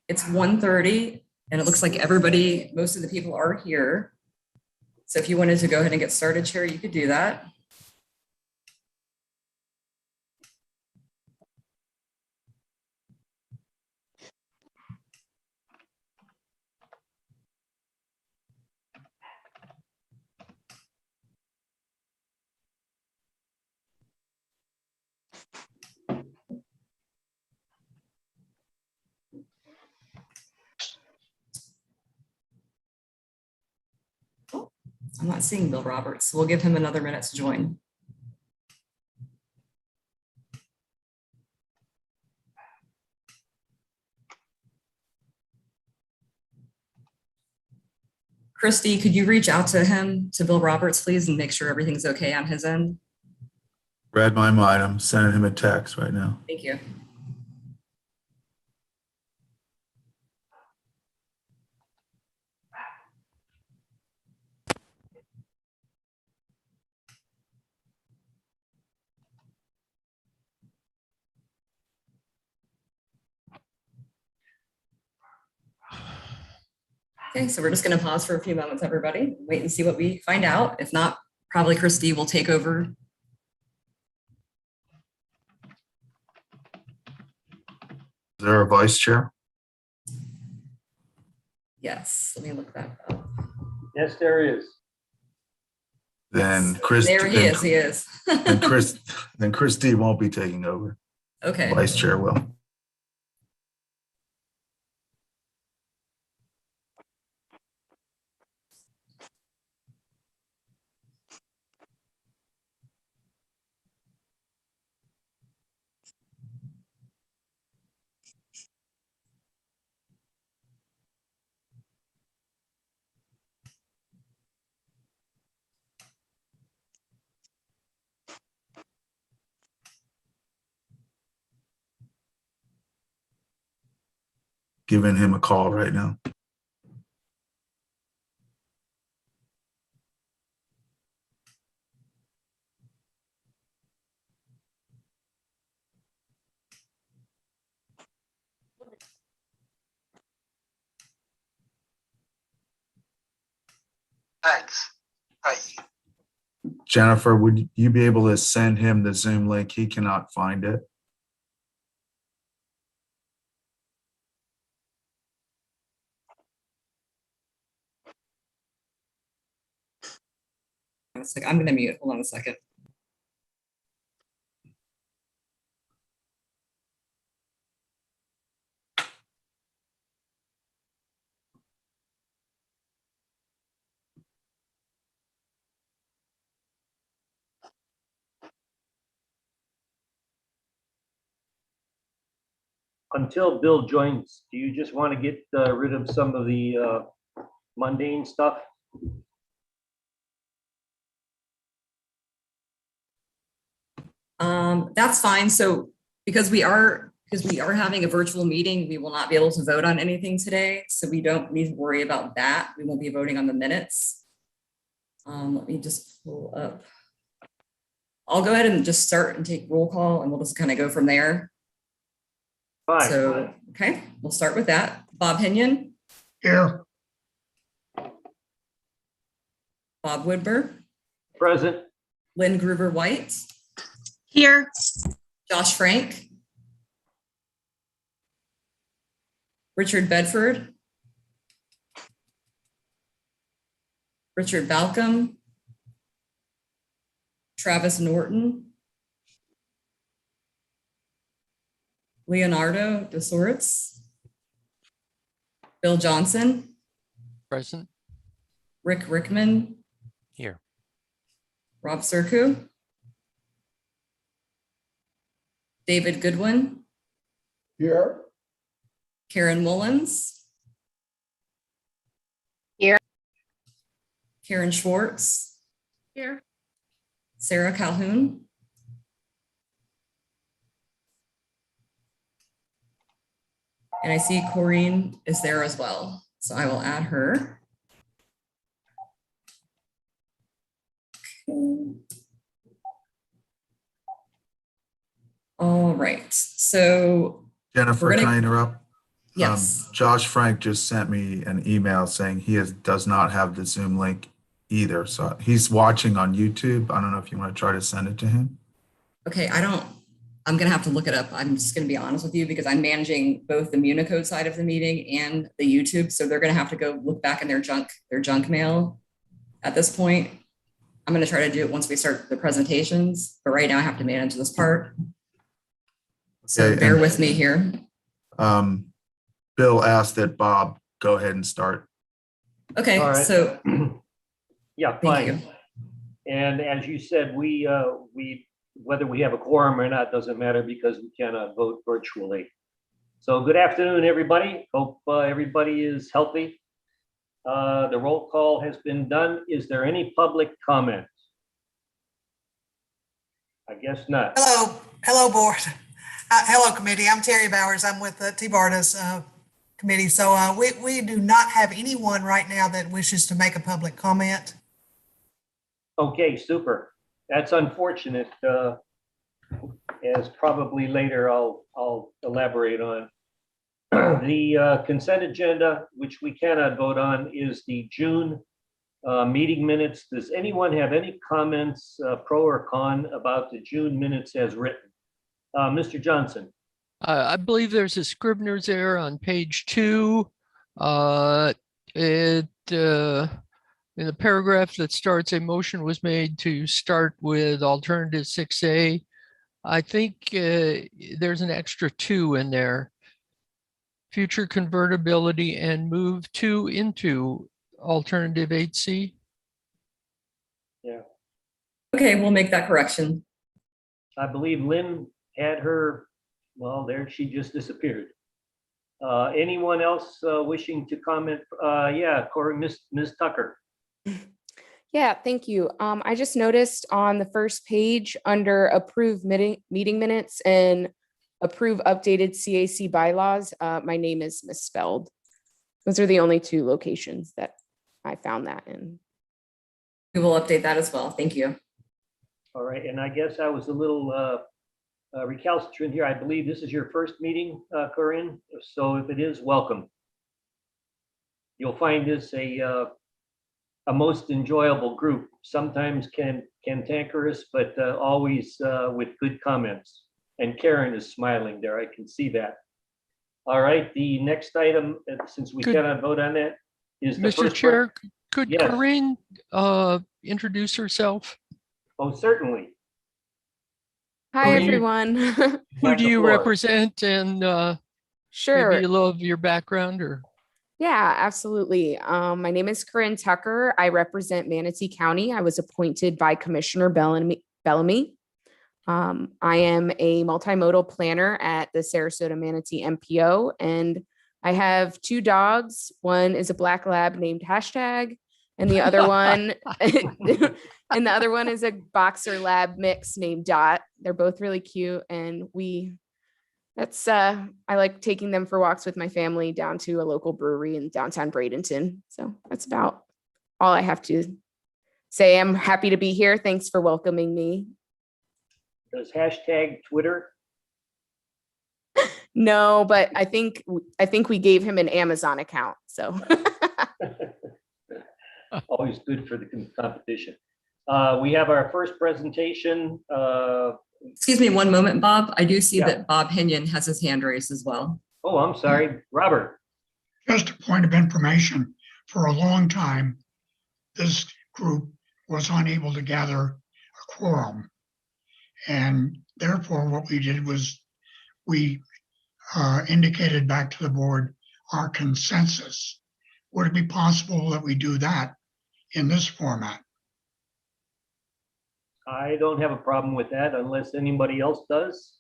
It's 1:30 and it looks like everybody, most of the people are here. So if you wanted to go ahead and get started, Chair, you could do that. I'm not seeing Bill Roberts, so we'll give him another minute to join. Christy, could you reach out to him, to Bill Roberts, please, and make sure everything's okay on his end? Read my mind. I'm sending him a text right now. Thank you. Okay, so we're just going to pause for a few moments, everybody. Wait and see what we find out. If not, probably Christy will take over. Is there a vice chair? Yes, let me look that up. Yes, there is. Then Chris. There he is. He is. Then Christy won't be taking over. Okay. Vice chair will. Giving him a call right now. Thanks. Bye. Jennifer, would you be able to send him the Zoom link? He cannot find it. It's like, I'm going to mute. Hold on a second. Until Bill joins, do you just want to get rid of some of the mundane stuff? That's fine. So because we are having a virtual meeting, we will not be able to vote on anything today. So we don't need to worry about that. We won't be voting on the minutes. Let me just pull up. I'll go ahead and just start and take roll call and we'll just kind of go from there. Fine. So, okay, we'll start with that. Bob Hinion. Here. Bob Woodburn. Present. Lynn Gruber White. Here. Josh Frank. Richard Bedford. Richard Balcom. Travis Norton. Leonardo de Sorts, Bill Johnson, Present. Rick Rickman, Here. Rob Serku, David Goodwin, Here. Karen Mullins, Here. Karen Schwartz, Here. Sarah Calhoun, and I see Corrine is there as well, so I will add her. Okay. All right, so Jennifer, We're gonna- can I interrupt? yes, Josh Frank just sent me an email saying he does not have the Zoom link either. So he's watching on YouTube. I don't know if you want to try to send it to him. okay, I'm gonna have to look it up. I'm just gonna be honest with you because I'm managing both the Municode side of the meeting and the YouTube. So they're gonna have to go look back in their junk mail at this point. I'm gonna try to do it once we start the presentations, but right now I have to manage this part. So Okay, bear and- with me here. Bill asked that Bob go ahead and start. Okay, All right. so Yeah, thank you. fine. And as you said, we, whether we have a quorum or not, doesn't matter because we cannot vote virtually. So good afternoon, everybody. Hope everybody is healthy. The roll call has been done. Is there any public comment? I guess not. Hello, board. Hello, committee. I'm Terry Bowers. I'm with the T-Bardas committee. So we do not have anyone right now that wishes to make a public comment. Okay, super. That's unfortunate. As probably later I'll elaborate on. The consent agenda, which we cannot vote on, is the June meeting minutes. Does anyone have any comments, pro or con, about the June minutes as written? Mr. Johnson. I believe there's a Scribner's error on page 2. In the paragraph that starts, a motion was made to start with alternative 6A. I think there's an extra 2 in there. Future convertibility and move 2 into alternative 8C. Okay, we'll make that correction. I believe Lynn had her, well, there she just disappeared. Anyone else wishing to comment? Yeah, Corey, Ms. Tucker. Yeah, thank you. I just noticed on the first page under approve meeting minutes and approve updated CAC bylaws, my name is misspelled. Those are the only 2 locations that I found that in. We will update that as well. Thank you. All right, and I guess I was a little recalcitrant here. I believe this is your first meeting, Corinne. So if it is, welcome. You'll find this a most enjoyable group. Sometimes cantankerous, but always with good comments. And Karen is smiling there. I can see that. All right, the next item, since we Good. cannot vote on that, is the Mr. first. Chair, could Yes. Corinne introduce herself? Oh, certainly. Hi, Corinne, everyone. Who have do the you floor. represent, and Sure. maybe a little of your background? Or Yeah, absolutely. My name is Corinne Tucker. I represent Manatee County. I was appointed by Commissioner Bellamy. I am a multimodal planner at the Sarasota Manatee MPO, and I have 2 dogs. One is a black lab named Hashtag, and the other one, and the other one is a boxer lab mix named Dot. They're both really cute, and I like taking them for walks with my family down to a local brewery in downtown Bradenton. So that's about all I have to say. I'm happy to be here. Thanks for welcoming me. Does hashtag Twitter? No, but I think we gave him an Amazon account. So Always good for the competition. We have our first presentation. Excuse me one moment, Bob. I do see Yeah. that Bob Hinion has his hand raised as well. Oh, I'm sorry, Robert. Just a point of information, for a long time, this group was unable to gather a quorum. And therefore, what we did was we indicated back to the board our consensus. Would it be possible that we do that in this format? I don't have a problem with that unless anybody else does.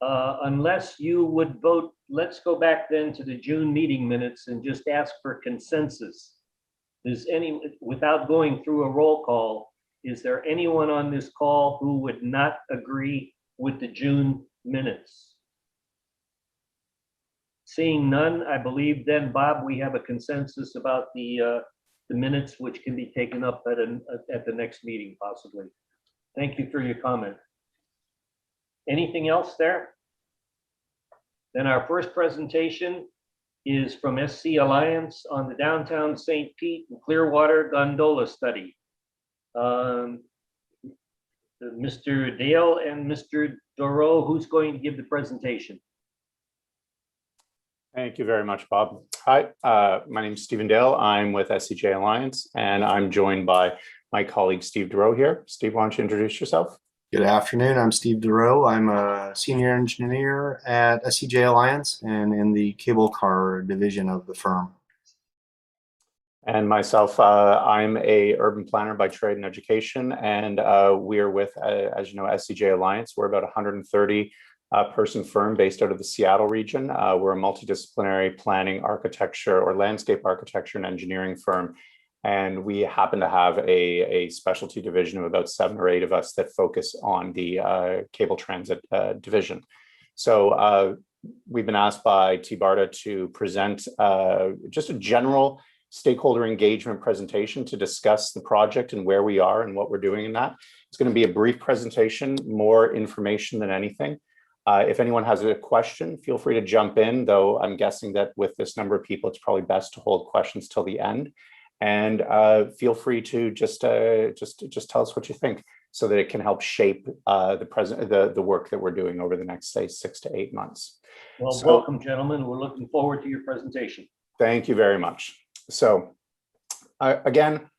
Unless you would vote, let's go back then to the June meeting minutes and just ask for consensus. Without going through a roll call, is there anyone on this call who would not agree with the June minutes? Seeing none, I believe then, Bob, we have a consensus about the minutes, which can be taken up at the next meeting possibly. Thank you for your comment. Anything else there? Then our first presentation is from SC Alliance on the downtown St. Pete and Clearwater gondola study. Mr. Dale and Mr. Doro, who's going to give the presentation? Thank you very much, Bob. Hi, my name is Stephen Dale. I'm with SCJ Alliance, and I'm joined by my colleague, Steve Duro here. Steve, why don't you introduce yourself? Good afternoon. I'm Steve Duro. I'm a senior engineer at SCJ Alliance and in the cable car division of the firm. And myself, I'm a urban planner by trade and education, and we're with, as you know, SCJ Alliance. We're about 130 person firm based out of the Seattle region. We're a multidisciplinary planning, architecture, or landscape architecture and engineering firm. And we happen to have a specialty division of about 7 or 8 of us that focus on the cable transit division. So we've been asked by T-BARTA to present just a general stakeholder engagement presentation to discuss the project and where we are and what we're doing in that. It's going to be a brief presentation, more information than anything. If anyone has a question, feel free to jump in, though I'm guessing that with this number of people, it's probably best to hold questions till the end. And feel free to just tell us what you think so that it can help shape the work that we're doing over the next, say, 6 to 8 months. Well, So, welcome, gentlemen. We're looking forward to your presentation. thank you very much. So again,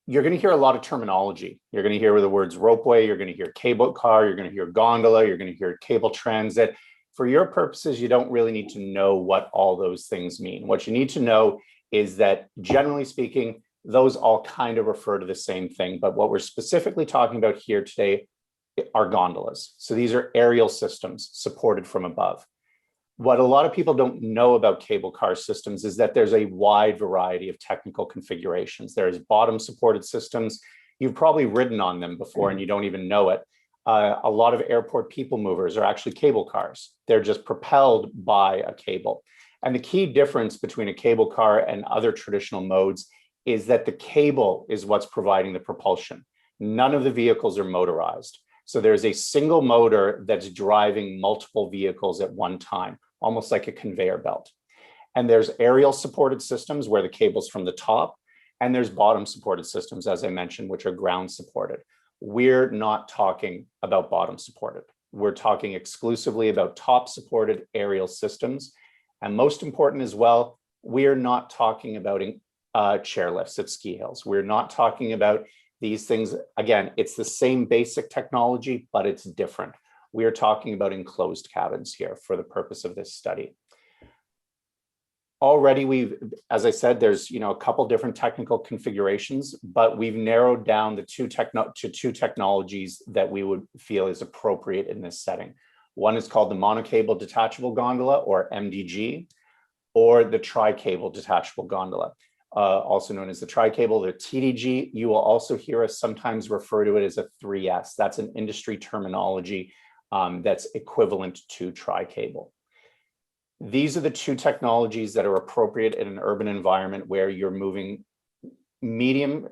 you're going to hear a lot of terminology. You're going to hear the words ropeway, you're going to hear cable car, you're going to hear gondola, you're going to hear cable transit. For your purposes, you don't really need to know what all those things mean. What you need to know is that, generally speaking, those all kind of refer to the same thing. But what we're specifically talking about here today are gondolas. So these are aerial systems supported from above. What a lot of people don't know about cable car systems is that there's a wide variety of technical configurations. There's bottom supported systems. You've probably ridden on them before and you don't even know it. A lot of airport people movers are actually cable cars. They're just propelled by a cable. And the key difference between a cable car and other traditional modes is that the cable is what's providing the propulsion. None of the vehicles are motorized. So there's a single motor that's driving multiple vehicles at one time, almost like a conveyor belt. And there's aerial supported systems where the cable's from the top, and there's bottom supported systems, as I mentioned, which are ground supported. We're not talking about bottom supported. We're talking exclusively about top supported aerial systems. And most important as well, we're not talking about chairlifts at ski hills. We're not talking about these things. Again, it's the same basic technology, but it's different. We are talking about enclosed cabins here for the purpose of this study. Already as I said, there's a couple different technical configurations, but we've narrowed down the two technologies that we would feel is appropriate in this setting. One is called the monocable detachable gondola, or MDG, or the tri-cable detachable gondola, also known as the tri-cable, the TDG. You will also hear us sometimes refer to it as a 3S. That's an industry terminology that's equivalent to tri-cable. These are the two technologies that are appropriate in an urban environment where you're moving medium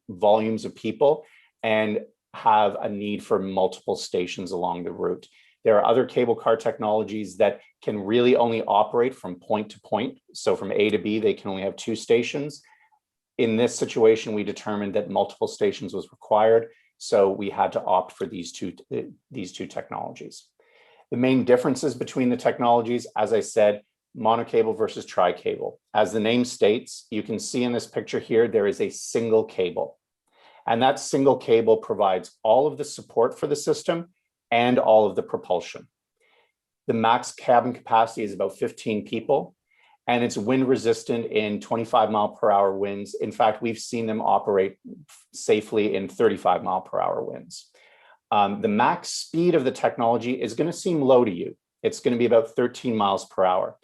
volumes of people and have a need for multiple stations along the route. There are other cable car technologies that can really only operate from point to point. So from A to B, they can only have 2 stations. In this situation, we determined that multiple stations was required. So we had to opt for these two technologies. The main differences between the technologies, as I said, monocable versus tri-cable. As the name states, you can see in this picture here, there is a single cable. And that single cable provides all of the support for the system and all of the propulsion. The max cabin capacity is about 15 people, and it's wind resistant in 25-mile-per-hour winds. In fact, we've seen them operate safely in 35-mile-per-hour winds. The max speed of the technology is going to seem low to you. It's going to be about 13 miles per hour.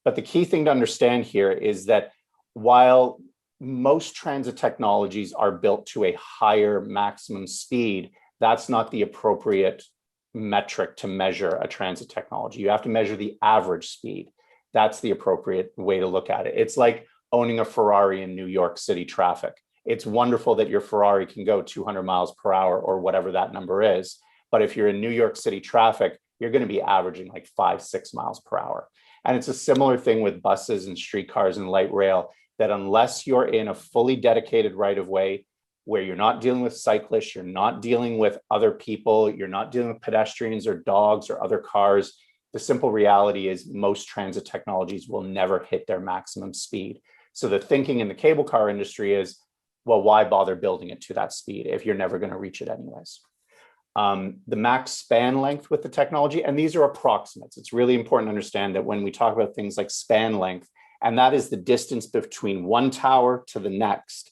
But the key thing to understand here is that while most transit technologies are built to a higher maximum speed, that's not the appropriate metric to measure a transit technology. You have to measure the average speed. That's the appropriate way to look at it. It's like owning a Ferrari in New York City traffic. It's wonderful that your Ferrari can go 200 miles per hour or whatever that number is. But if you're in New York City traffic, you're going to be averaging like 5-6 miles per hour. And it's a similar thing with buses and streetcars and light rail, that unless you're in a fully dedicated right of way where you're not dealing with cyclists, you're not dealing with other people, you're not dealing with pedestrians or dogs or other cars, the simple reality is most transit technologies will never hit their maximum speed. So the thinking in the cable car industry is, well, why bother building it to that speed if you're never going to reach it anyways? The max span length with the technology, and these are approximates. It's really important to understand that when we talk about things like span length, and that is the distance between one tower to the next,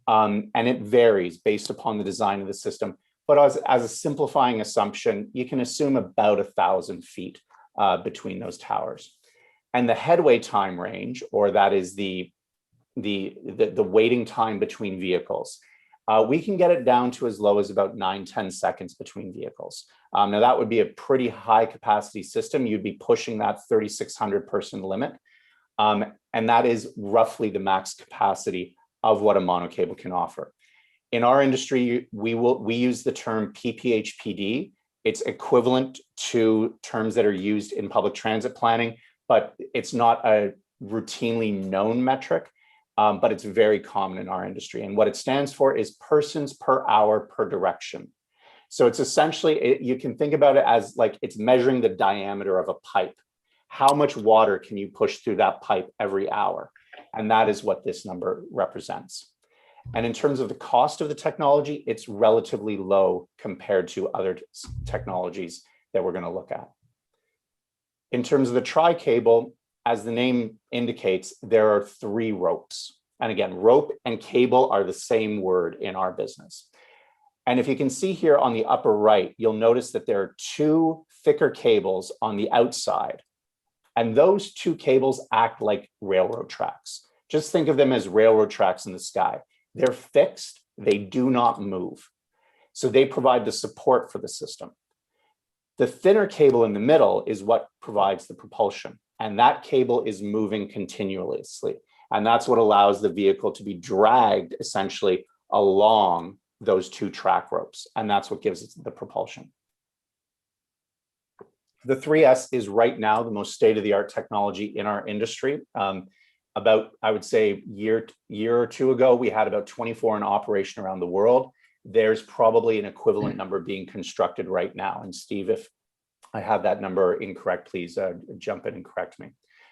and it varies based upon the design of the system. But as a simplifying assumption, you can assume about 1,000 feet between those towers. And the headway time range, or that is the waiting time between vehicles, we can get it down to as low as about 9-10 seconds between vehicles. Now that would be a pretty high capacity system. You'd be pushing that 3,600 person limit. And that is roughly the max capacity of what a monocable can offer. In our industry, we use the term PPHPD. It's equivalent to terms that are used in public transit planning, but it's not a routinely known metric, but it's very common in our industry. And what it stands for is persons per hour per direction. So it's essentially, you can think about it as like it's measuring the diameter of a pipe. How much water can you push through that pipe every hour? And that is what this number represents. And in terms of the cost of the technology, it's relatively low compared to other technologies that we're going to look at. In terms of the tri-cable, as the name indicates, there are 3 ropes. And again, rope and cable are the same word in our business. And if you can see here on the upper right, you'll notice that there are 2 thicker cables on the outside. And those 2 cables act like railroad tracks. Just think of them as railroad tracks in the sky. They're fixed, they do not move. So they provide the support for the system. The thinner cable in the middle is what provides the propulsion. And that cable is moving continuously. And that's what allows the vehicle to be dragged essentially along those 2 track ropes. And that's what gives it the propulsion. The 3S is right now the most state-of-the-art technology in our industry. About, I would say, year or 2 ago, we had about 24 in operation around the world. There's probably an equivalent number being constructed right now. And Steve, if I have that number incorrect, please jump in and correct me.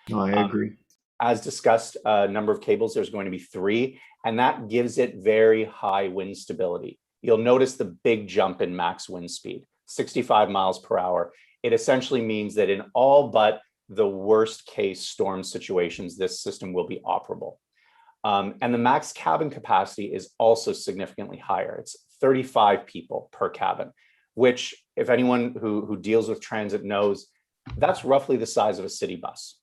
No, I agree. As discussed, number of cables, there's going to be 3, and that gives it very high wind stability. You'll notice the big jump in max wind speed, 65 miles per hour. It essentially means that in all but the worst case storm situations, this system will be operable. And the max cabin capacity is also significantly higher. It's 35 people per cabin, which if anyone who deals with transit knows, that's roughly the size of a city bus.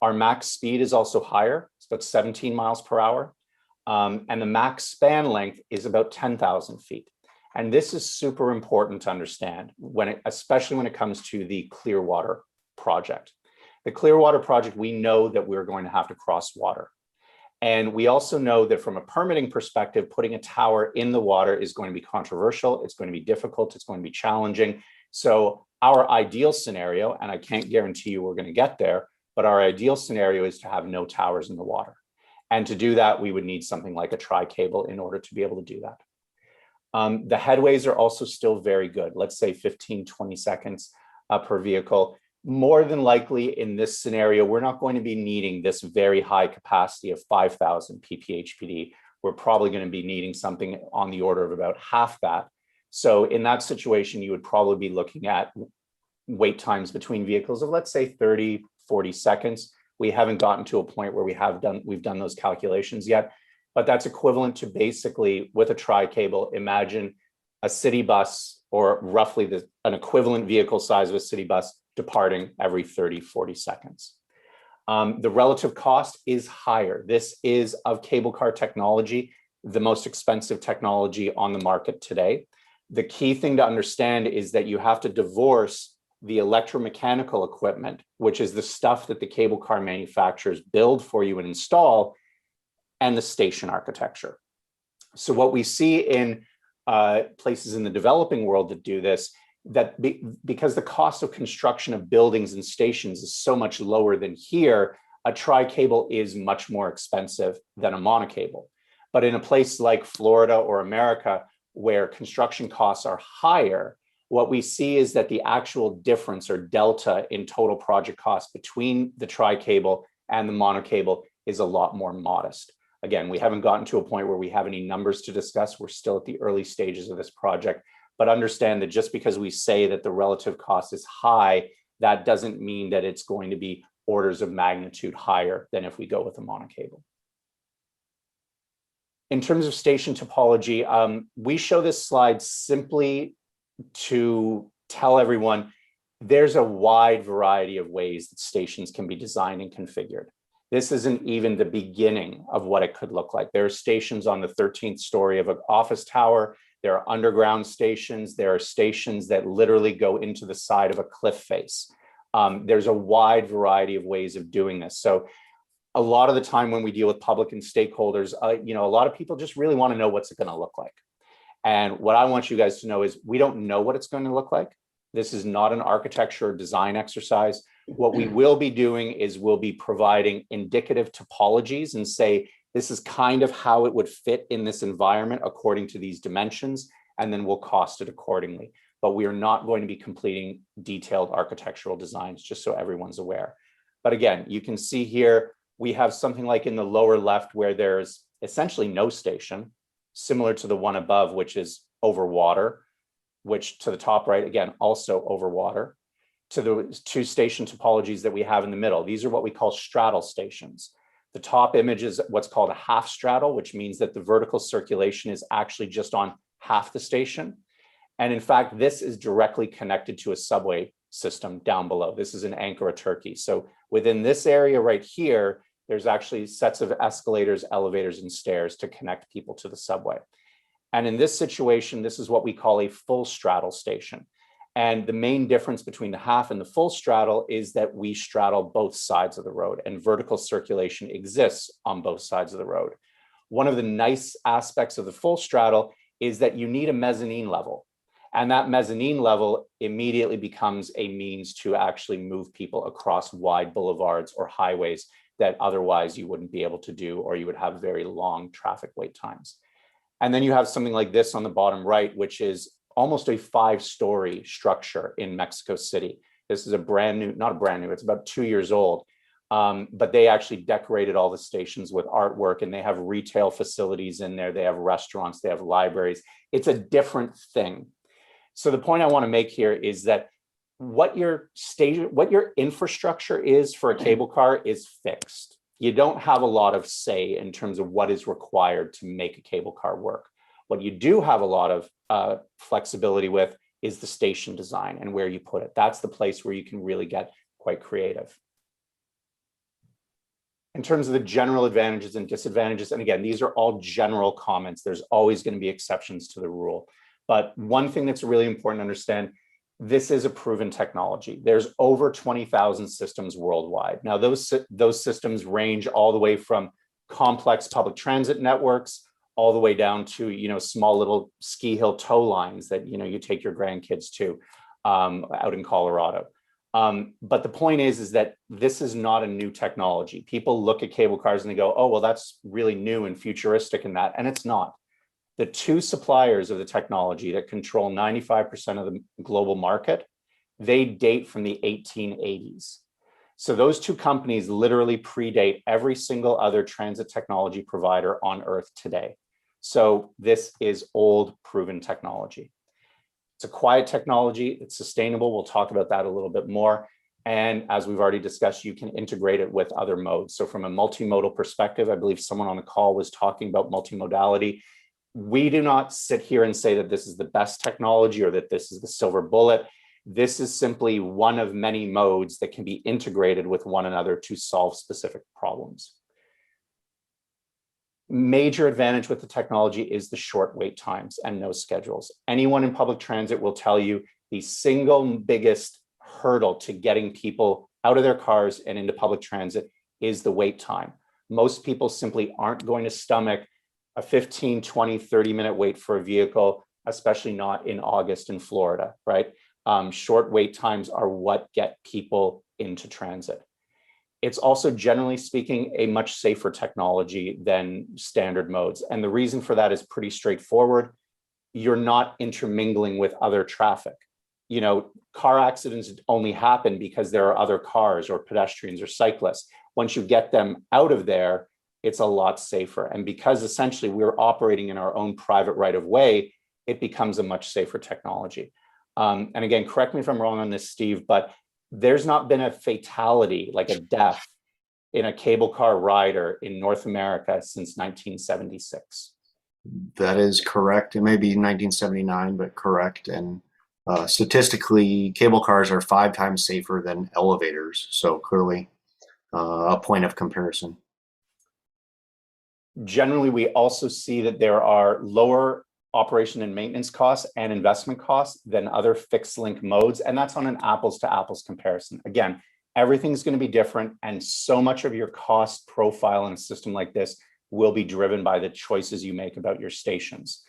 Our max speed is also higher. It's about 17 miles per hour. And the max span length is about 10,000 feet. And this is super important to understand, especially when it comes to the Clearwater Project. The Clearwater Project, we know that we're going to have to cross water. And we also know that from a permitting perspective, putting a tower in the water is going to be controversial. It's going to be difficult. It's going to be challenging. So our ideal scenario, and I can't guarantee you we're going to get there, but our ideal scenario is to have no towers in the water. And to do that, we would need something like a tri-cable in order to be able to do that. The headways are also still very good. Let's say 15-20 seconds per vehicle. More than likely in this scenario, we're not going to be needing this very high capacity of 5,000 ppHPD. We're probably going to be needing something on the order of about half that So in that situation, you would probably be looking at wait times between vehicles of, let's say, 30, 40 seconds. We haven't gotten to a point where we've done those calculations yet, but that's equivalent to basically, with a tri-cable, imagine a city bus, or roughly an equivalent vehicle size of a city bus, departing every 30, 40 seconds. The relative cost is higher. This is, of cable car technology, the most expensive technology on the market today. The key thing to understand is that you have to divorce the electromechanical equipment, which is the stuff that the cable car manufacturers build for you and install, and the station architecture. So what we see in places in the developing world that do this, because the cost of construction of buildings and stations is so much lower than here, a tri-cable is much more expensive than a monocable. But in a place like Florida or America, where construction costs are higher, what we see is that the actual difference or delta in total project cost between the tri-cable and the monocable is a lot more modest. Again, we haven't gotten to a point where we have any numbers to discuss. We're still at the early stages of this project, but understand that just because we say that the relative cost is high, that doesn't mean that it's going to be orders of magnitude higher than if we go with a monocable. In terms of station topology, we show this slide simply to tell everyone there's a wide variety of ways that stations can be designed and configured. This isn't even the beginning of what it could look like. There are stations on the 13th story of an office tower. There are underground stations. There are stations that literally go into the side of a cliff face. There's a wide variety of ways of doing this. So a lot of the time when we deal with public and stakeholders, a lot of people just really want to know what's it going to look like. And what I want you guys to know is we don't know what it's going to look like. This is not an architecture or design exercise. What we will be doing is we'll be providing indicative topologies and say, this is kind of how it would fit in this environment according to these dimensions, and then we'll cost it accordingly. But we are not going to be completing detailed architectural designs, just so everyone's aware. But again, you can see here, we have something like in the lower left where there's essentially no station, similar to the one above, which is over water, which to the top right, again, also over water, to the two station topologies that we have in the middle. These are what we call straddle stations. The top image is what's called a half straddle, which means that the vertical circulation is actually just on half the station. And in fact, this is directly connected to a subway system down below. This is in Ankara, Turkey. So within this area right here, there's actually sets of escalators, elevators, and stairs to connect people to the subway. And in this situation, this is what we call a full straddle station. And the main difference between the half and the full straddle is that we straddle both sides of the road, and vertical circulation exists on both sides of the road. One of the nice aspects of the full straddle is that you need a mezzanine level. And that mezzanine level immediately becomes a means to actually move people across wide boulevards or highways that otherwise you wouldn't be able to do, or you would have very long traffic wait times. And then you have something like this on the bottom right, which is almost a 5-story structure in Mexico City. This is a brand new, not a brand new, it's about 2 years old. But they actually decorated all the stations with artwork, and they have retail facilities in there. They have restaurants, they have libraries. It's a different thing. So the point I want to make here is that what your infrastructure is for a cable car is fixed. You don't have a lot of say in terms of what is required to make a cable car work. What you do have a lot of flexibility with is the station design and where you put it. That's the place where you can really get quite creative. In terms of the general advantages and disadvantages, and again, these are all general comments. There's always going to be exceptions to the rule. But one thing that's really important to understand, this is a proven technology. There's over 20,000 systems worldwide. Now, those systems range all the way from complex public transit networks all the way down to, small little ski hill tow lines that, you take your grandkids to out in Colorado. But the point is that this is not a new technology. People look at cable cars and they go, oh, well, that's really new and futuristic in that. And it's not. The two suppliers of the technology that control 95% of the global market, they date from the 1880s. So those two companies literally predate every single other transit technology provider on Earth today. So this is old, proven technology. It's a quiet technology. It's sustainable. We'll talk about that a little bit more. And as we've already discussed, you can integrate it with other modes. So from a multimodal perspective, I believe someone on the call was talking about multimodality. We do not sit here and say that this is the best technology or that this is the silver bullet. This is simply one of many modes that can be integrated with one another to solve specific problems. Major advantage with the technology is the short wait times and no schedules. Anyone in public transit will tell you the single biggest hurdle to getting people out of their cars and into public transit is the wait time. Most people simply aren't going to stomach a 15, 20, 30-minute wait for a vehicle, especially not in August in Florida, right? Short wait times are what get people into transit. It's also, generally speaking, a much safer technology than standard modes. And the reason for that is pretty straightforward. You're not intermingling with other traffic. You know, car accidents only happen because there are other cars or pedestrians or cyclists. Once you get them out of there, it's a lot safer. And because essentially we're operating in our own private right of way, it becomes a much safer technology. And again, correct me if I'm wrong on this, Steve, but there's not been a fatality, like a death in a cable car rider in North America since 1976. That is correct. It may be 1979, but correct. And statistically, cable cars are 5 times safer than elevators. So clearly a point of comparison. Generally, we also see that there are lower operation and maintenance costs and investment costs than other fixed link modes. And that's on an apples to apples comparison. Again, everything's going to be different. And so much of your cost profile in a system like this will be driven by the choices you make about your stations.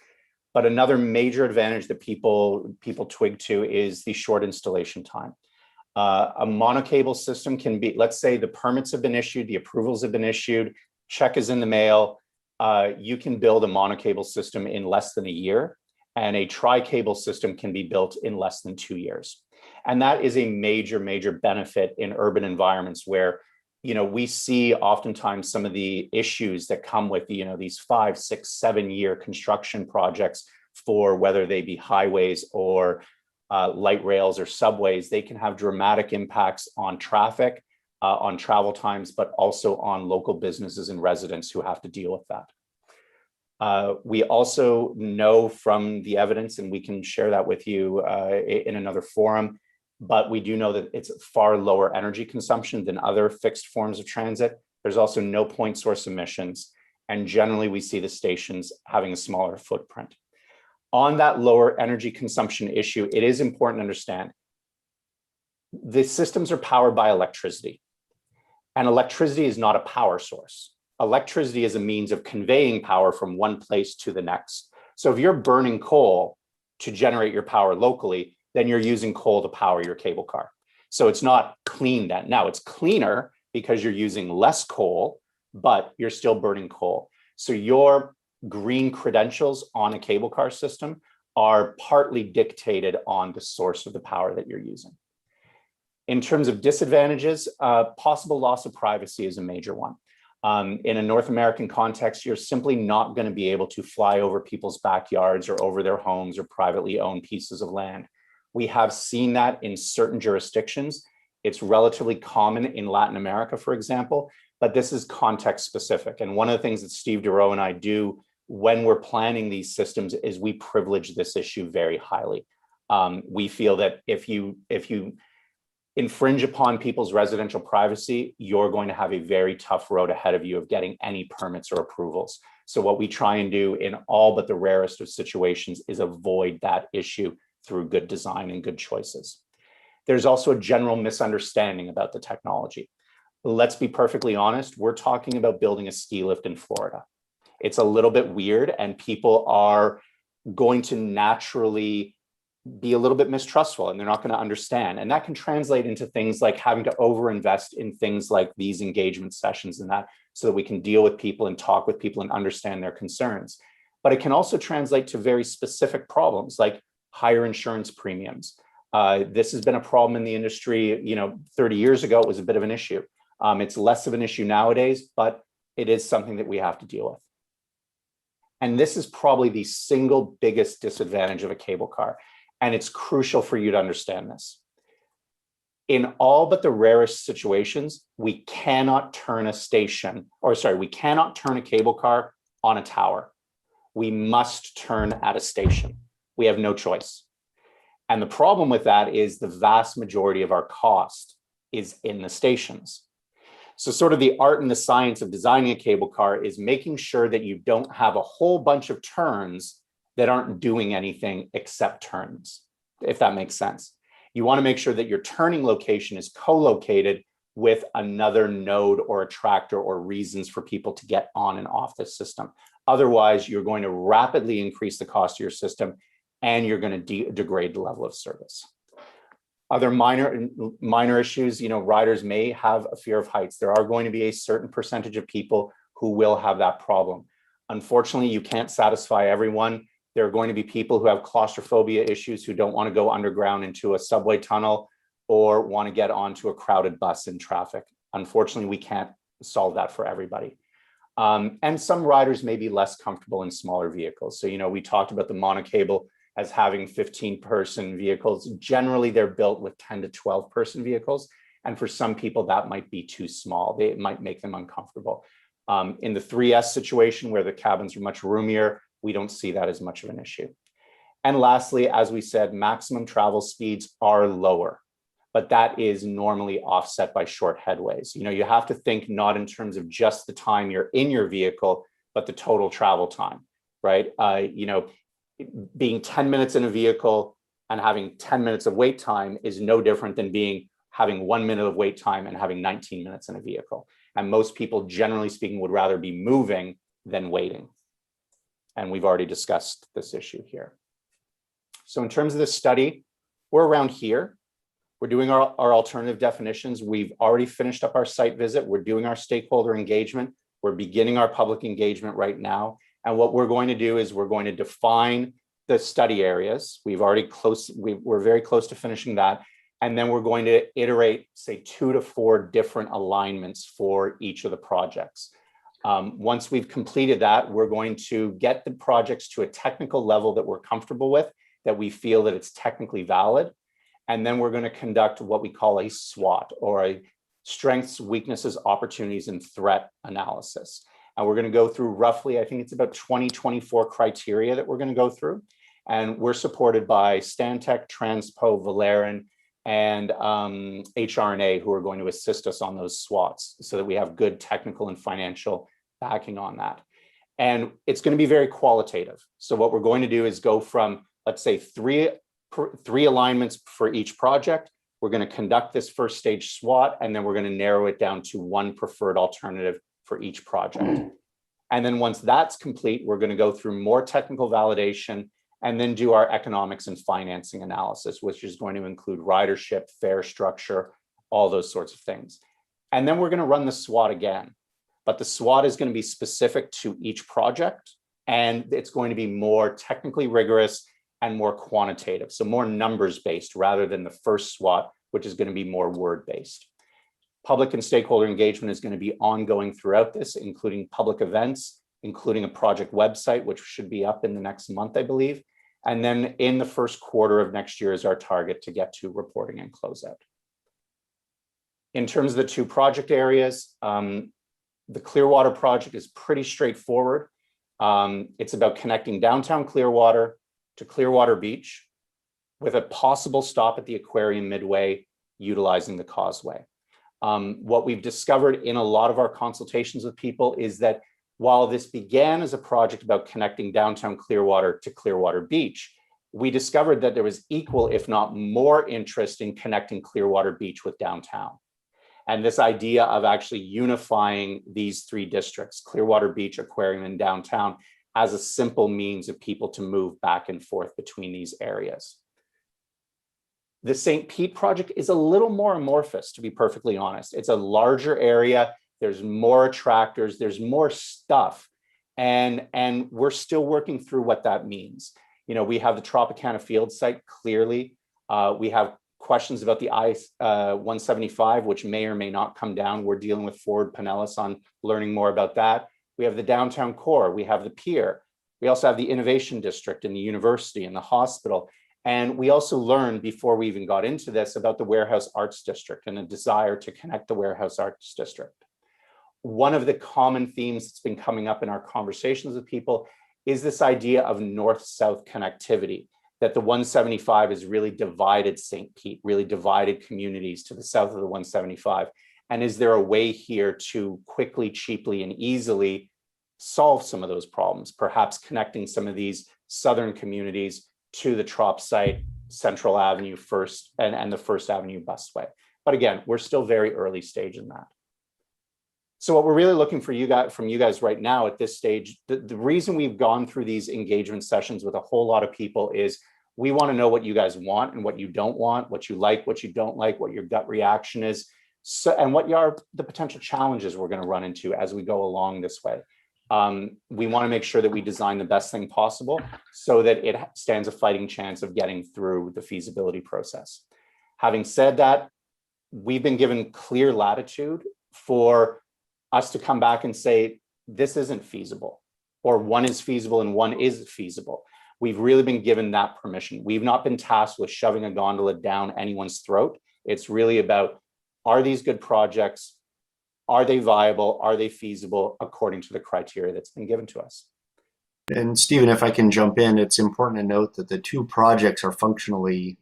But another major advantage that people twig to is the short installation time. A monocable system can be, let's say the permits have been issued, the approvals have been issued, check is in the mail. You can build a monocable system in less than a year, and a tri-cable system can be built in less than 2 years. And that is a major, major benefit in urban environments where, you know, we see oftentimes some of the issues that come with, you know, these 5, 6, 7 year construction projects for whether they be highways or light rails or subways. They can have dramatic impacts on traffic, on travel times, but also on local businesses and residents who have to deal with that. We also know from the evidence, and we can share that with you in another forum, but we do know that it's far lower energy consumption than other fixed forms of transit. There's also no point source emissions. And generally we see the stations having a smaller footprint. On that lower energy consumption issue, it is important to understand the systems are powered by electricity. And electricity is not a power source. Electricity is a means of conveying power from one place to the next. So if you're burning coal to generate your power locally, then you're using coal to power your cable car. So it's not clean then. Now it's cleaner because you're using less coal, but you're still burning coal. So your green credentials on a cable car system are partly dictated on the source of the power that you're using. In terms of disadvantages, possible loss of privacy is a major one. In a North American context, you're simply not going to be able to fly over people's backyards or over their homes or privately owned pieces of land. We have seen that in certain jurisdictions. It's relatively common in Latin America, for example, but this is context specific. And one of the things that Steve Durow and I do when we're planning these systems is we privilege this issue very highly. We feel that if you infringe upon people's residential privacy, you're going to have a very tough road ahead of you of getting any permits or approvals. So what we try and do in all but the rarest of situations is avoid that issue through good design and good choices. There's also a general misunderstanding about the technology. Let's be perfectly honest, we're talking about building a ski lift in Florida. It's a little bit weird and people are going to naturally be a little bit mistrustful and they're not going to understand. And that can translate into things like having to overinvest in things like these engagement sessions and that so that we can deal with people and talk with people and understand their concerns. But it can also translate to very specific problems like higher insurance premiums. This has been a problem in the industry, 30 years ago, it was a bit of an issue. It's less of an issue nowadays, but it is something that we have to deal with. And this is probably the single biggest disadvantage of a cable car. And it's crucial for you to understand this. In all but the rarest situations, we cannot turn a station, or sorry, we cannot turn a cable car on a tower. We must turn at a station. We have no choice. And the problem with that is the vast majority of our cost is in the stations. So sort of the art and the science of designing a cable car is making sure that you don't have a whole bunch of turns that aren't doing anything except turns, if that makes sense. You want to make sure that your turning location is co-located with another node or attractor or reasons for people to get on and off the system. Otherwise, you're going to rapidly increase the cost of your system and you're going to degrade the level of service. Other minor issues, riders may have a fear of heights. There are going to be a certain percentage of people who will have that problem. Unfortunately, you can't satisfy everyone. There are going to be people who have claustrophobia issues who don't want to go underground into a subway tunnel or want to get onto a crowded bus in traffic. Unfortunately, we can't solve that for everybody. And some riders may be less comfortable in smaller vehicles. So, we talked about the monocable as having 15-person vehicles. Generally, they're built with 10 to 12-person vehicles. And for some people, that might be too small. It might make them uncomfortable. In the 3S situation, where the cabins are much roomier, we don't see that as much of an issue. And lastly, as we said, maximum travel speeds are lower, but that is normally offset by short headways. You have to think not in terms of just the time you're in your vehicle, but the total travel time, right? Being 10 minutes in a vehicle and having 10 minutes of wait time is no different than having 1 minute of wait time and having 19 minutes in a vehicle. And most people, generally speaking, would rather be moving than waiting. And we've already discussed this issue here. So in terms of this study, we're around here. We're doing our alternative definitions. We've already finished up our site visit. We're doing our stakeholder engagement. We're beginning our public engagement right now. And what we're going to do is we're going to define the study areas. We're very close to finishing that. And then we're going to iterate, say, 2 to 4 different alignments for each of the projects. Once we've completed that, we're going to get the projects to a technical level that we're comfortable with, that we feel that it's technically valid. And then we're going to conduct what we call a SWOT, or a strengths, weaknesses, opportunities, and threat analysis. And we're going to go through roughly, I think it's about 24 criteria that we're going to go through. And we're supported by Stantec, Transpo, Valerian, and HRNA, who are going to assist us on those SWOTs so that we have good technical and financial backing on that. And it's going to be very qualitative. So what we're going to do is go from, let's say, three alignments for each project. We're going to conduct this first stage SWOT, and then we're going to narrow it down to one preferred alternative for each project. And then once that's complete, we're going to go through more technical validation and then do our economics and financing analysis, which is going to include ridership, fare structure, all those sorts of things. And then we're going to run the SWOT again, but the SWOT is going to be specific to each project, and it's going to be more technically rigorous and more quantitative, so more numbers-based rather than the first SWOT, which is going to be more word-based. Public and stakeholder engagement is going to be ongoing throughout this, including public events, including a project website, which should be up in the next month, I believe. And then in the first quarter of next year is our target to get to reporting and closeout. In terms of the 2 project areas, the Clearwater project is pretty straightforward. It's about connecting downtown Clearwater to Clearwater Beach with a possible stop at the aquarium midway, utilizing the causeway. What we've discovered in a lot of our consultations with people is that while this began as a project about connecting downtown Clearwater to Clearwater Beach, we discovered that there was equal, if not more, interest in connecting Clearwater Beach with downtown. And this idea of actually unifying these 3 districts, Clearwater Beach, Aquarium, and downtown, as a simple means of people to move back and forth between these areas. The St. Pete project is a little more amorphous, to be perfectly honest. It's a larger area. There's more attractors, there's more stuff. And we're still working through what that means. We have the Tropicana field site, clearly. We have questions about the I-175, which may or may not come down. We're dealing with Ford Pinellas on learning more about that. We have the downtown core, we have the pier. We also have the innovation district and the university and the hospital. And we also learned before we even got into this about the Warehouse Arts District and a desire to connect the Warehouse Arts District. One of the common themes that's been coming up in our conversations with people is this idea of north-south connectivity, that the 175 is really divided St. Pete, really divided communities to the south of the 175. And is there a way here to quickly, cheaply, and easily solve some of those problems, perhaps connecting some of these southern communities to the Trop site, Central Avenue first, and the First Avenue busway. But again, we're still very early stage in that. So what we're really looking for from you guys right now at this stage, the reason we've gone through these engagement sessions with a whole lot of people is we want to know what you guys want and what you don't want, what you like, what you don't like, what your gut reaction is, so, and what are the potential challenges we're going to run into as we go along this way. We want to make sure that we design the best thing possible so that it stands a fighting chance of getting through the feasibility process. Having said that, we've been given clear latitude for us to come back and say, this isn't feasible, or one is feasible and one is feasible. We've really been given that permission. We've not been tasked with shoving a gondola down anyone's throat. It's really about, are these good projects? Are they viable? Are they feasible according to the criteria that's been given to us? And Stephen, if I can jump in, it's important to note that the two projects are functionally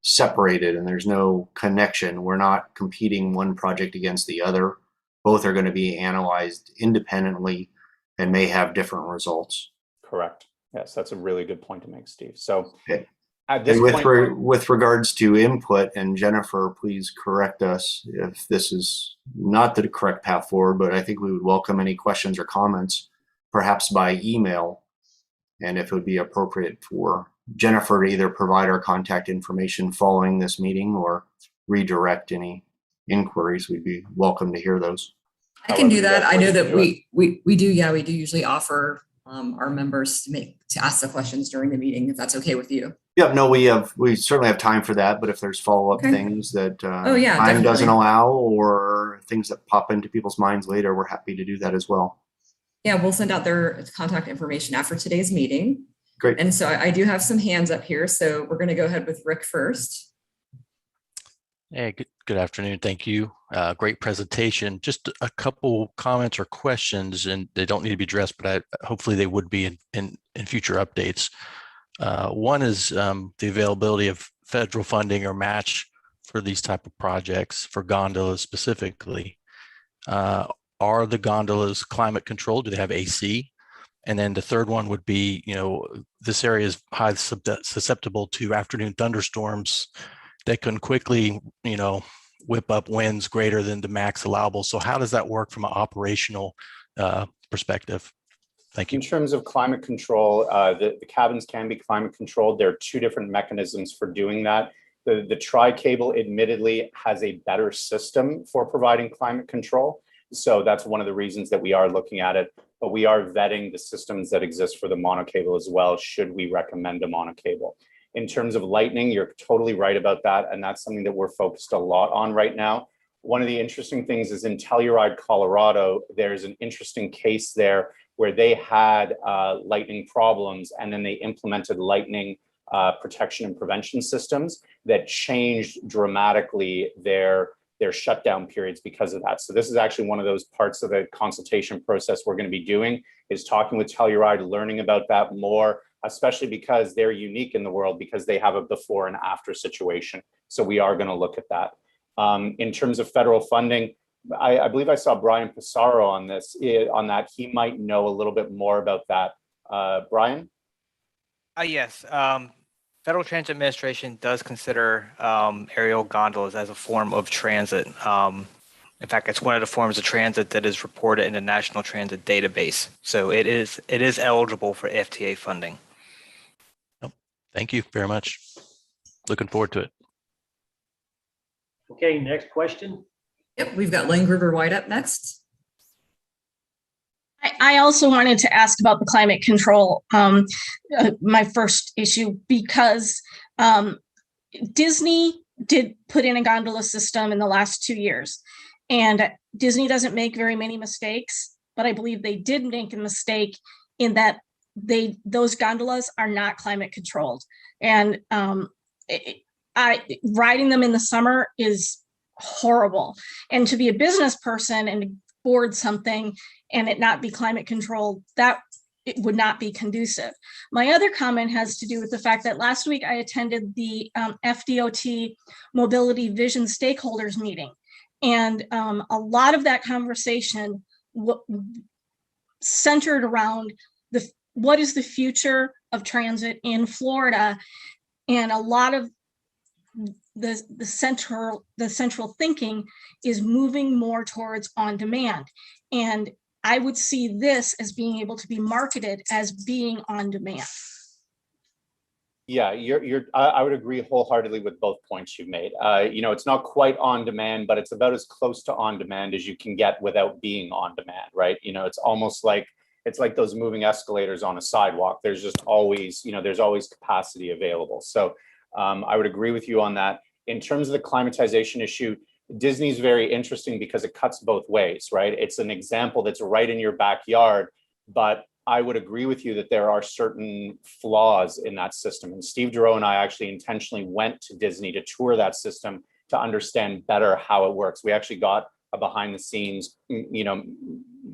separated and there's no connection. We're not competing one project against the other. Both are going to be analyzed independently and may have different results. Correct. Yes, that's a really good point to make, Steve. So okay. At this and point, with regards to input, and Jennifer, please correct us if this is not the correct path forward, but I think we would welcome any questions or comments, perhaps by email, and if it would be appropriate for Jennifer to either provide our contact information following this meeting or redirect any inquiries, we'd be welcome to hear those. I can do that. I know that we do usually offer our members to ask the questions during the meeting, if that's okay with you. Yep, no, we certainly have time for that, but if there's follow-up things that time definitely doesn't allow, or things that pop into people's minds later, we're happy to do that as well. Yeah, we'll send out their contact information after today's meeting. Great. And so I do have some hands up here, so we're going to go ahead with Rick first. Hey, good afternoon. Thank you. Great presentation. Just a couple comments or questions, and they don't need to be addressed, but hopefully they would be in future updates. One is the availability of federal funding or match for these type of projects, for gondolas specifically. Are the gondolas climate controlled? Do they have AC? And then the third one would be, this area is highly susceptible to afternoon thunderstorms that can quickly, whip up winds greater than the max allowable. So how does that work from an operational perspective? Thank you. In terms of climate control, the cabins can be climate controlled. There are two different mechanisms for doing that. The tri-cable admittedly has a better system for providing climate control. So that's one of the reasons that we are looking at it, but we are vetting the systems that exist for the monocable as well, should we recommend a monocable. In terms of lightning, you're totally right about that. And that's something that we're focused a lot on right now. One of the interesting things is in Telluride, Colorado, there's an interesting case there where they had lightning problems, and then they implemented lightning protection and prevention systems that changed dramatically their shutdown periods because of that. So this is actually one of those parts of the consultation process we're going to be doing, is talking with Telluride, learning about that more, especially because they're unique in the world because they have a before and after situation. So we are going to look at that. In terms of federal funding, I believe I saw Brian Pissarro on that. He might know a little bit more about that. Brian? Yes. Federal Transit Administration does consider aerial gondolas as a form of transit. In fact, it's one of the forms of transit that is reported in the National Transit Database. So it is eligible for FTA funding. Thank you very much. Looking forward to it. Okay, next question. Yep, we've got Lane Gruber White up next. I also wanted to ask about the climate control, my first issue, because Disney did put in a gondola system in the last 2 years, and Disney doesn't make very many mistakes, but I believe they did make a mistake in that those gondolas are not climate controlled. And riding them in the summer is horrible. And to be a business person and board something and it not be climate controlled, that it would not be conducive. My other comment has to do with the fact that last week I attended the FDOT Mobility Vision Stakeholders meeting. And a lot of that conversation centered around what is the future of transit in Florida. And a lot of the central thinking is moving more towards on demand. And I would see this as being able to be marketed as being on demand. Yeah, I would agree wholeheartely with both points you've made. It's not quite on demand, but it's about as close to on demand as you can get without being on demand, right? It's almost like, it's like those moving escalators on a sidewalk. There's just always, there's always capacity available. So I would agree with you on that. In terms of the climatization issue, Disney's very interesting because it cuts both ways, right? It's an example that's right in your backyard, but I would agree with you that there are certain flaws in that system. And Steve Giroux and I actually intentionally went to Disney to tour that system to understand better how it works. We actually got a behind the scenes,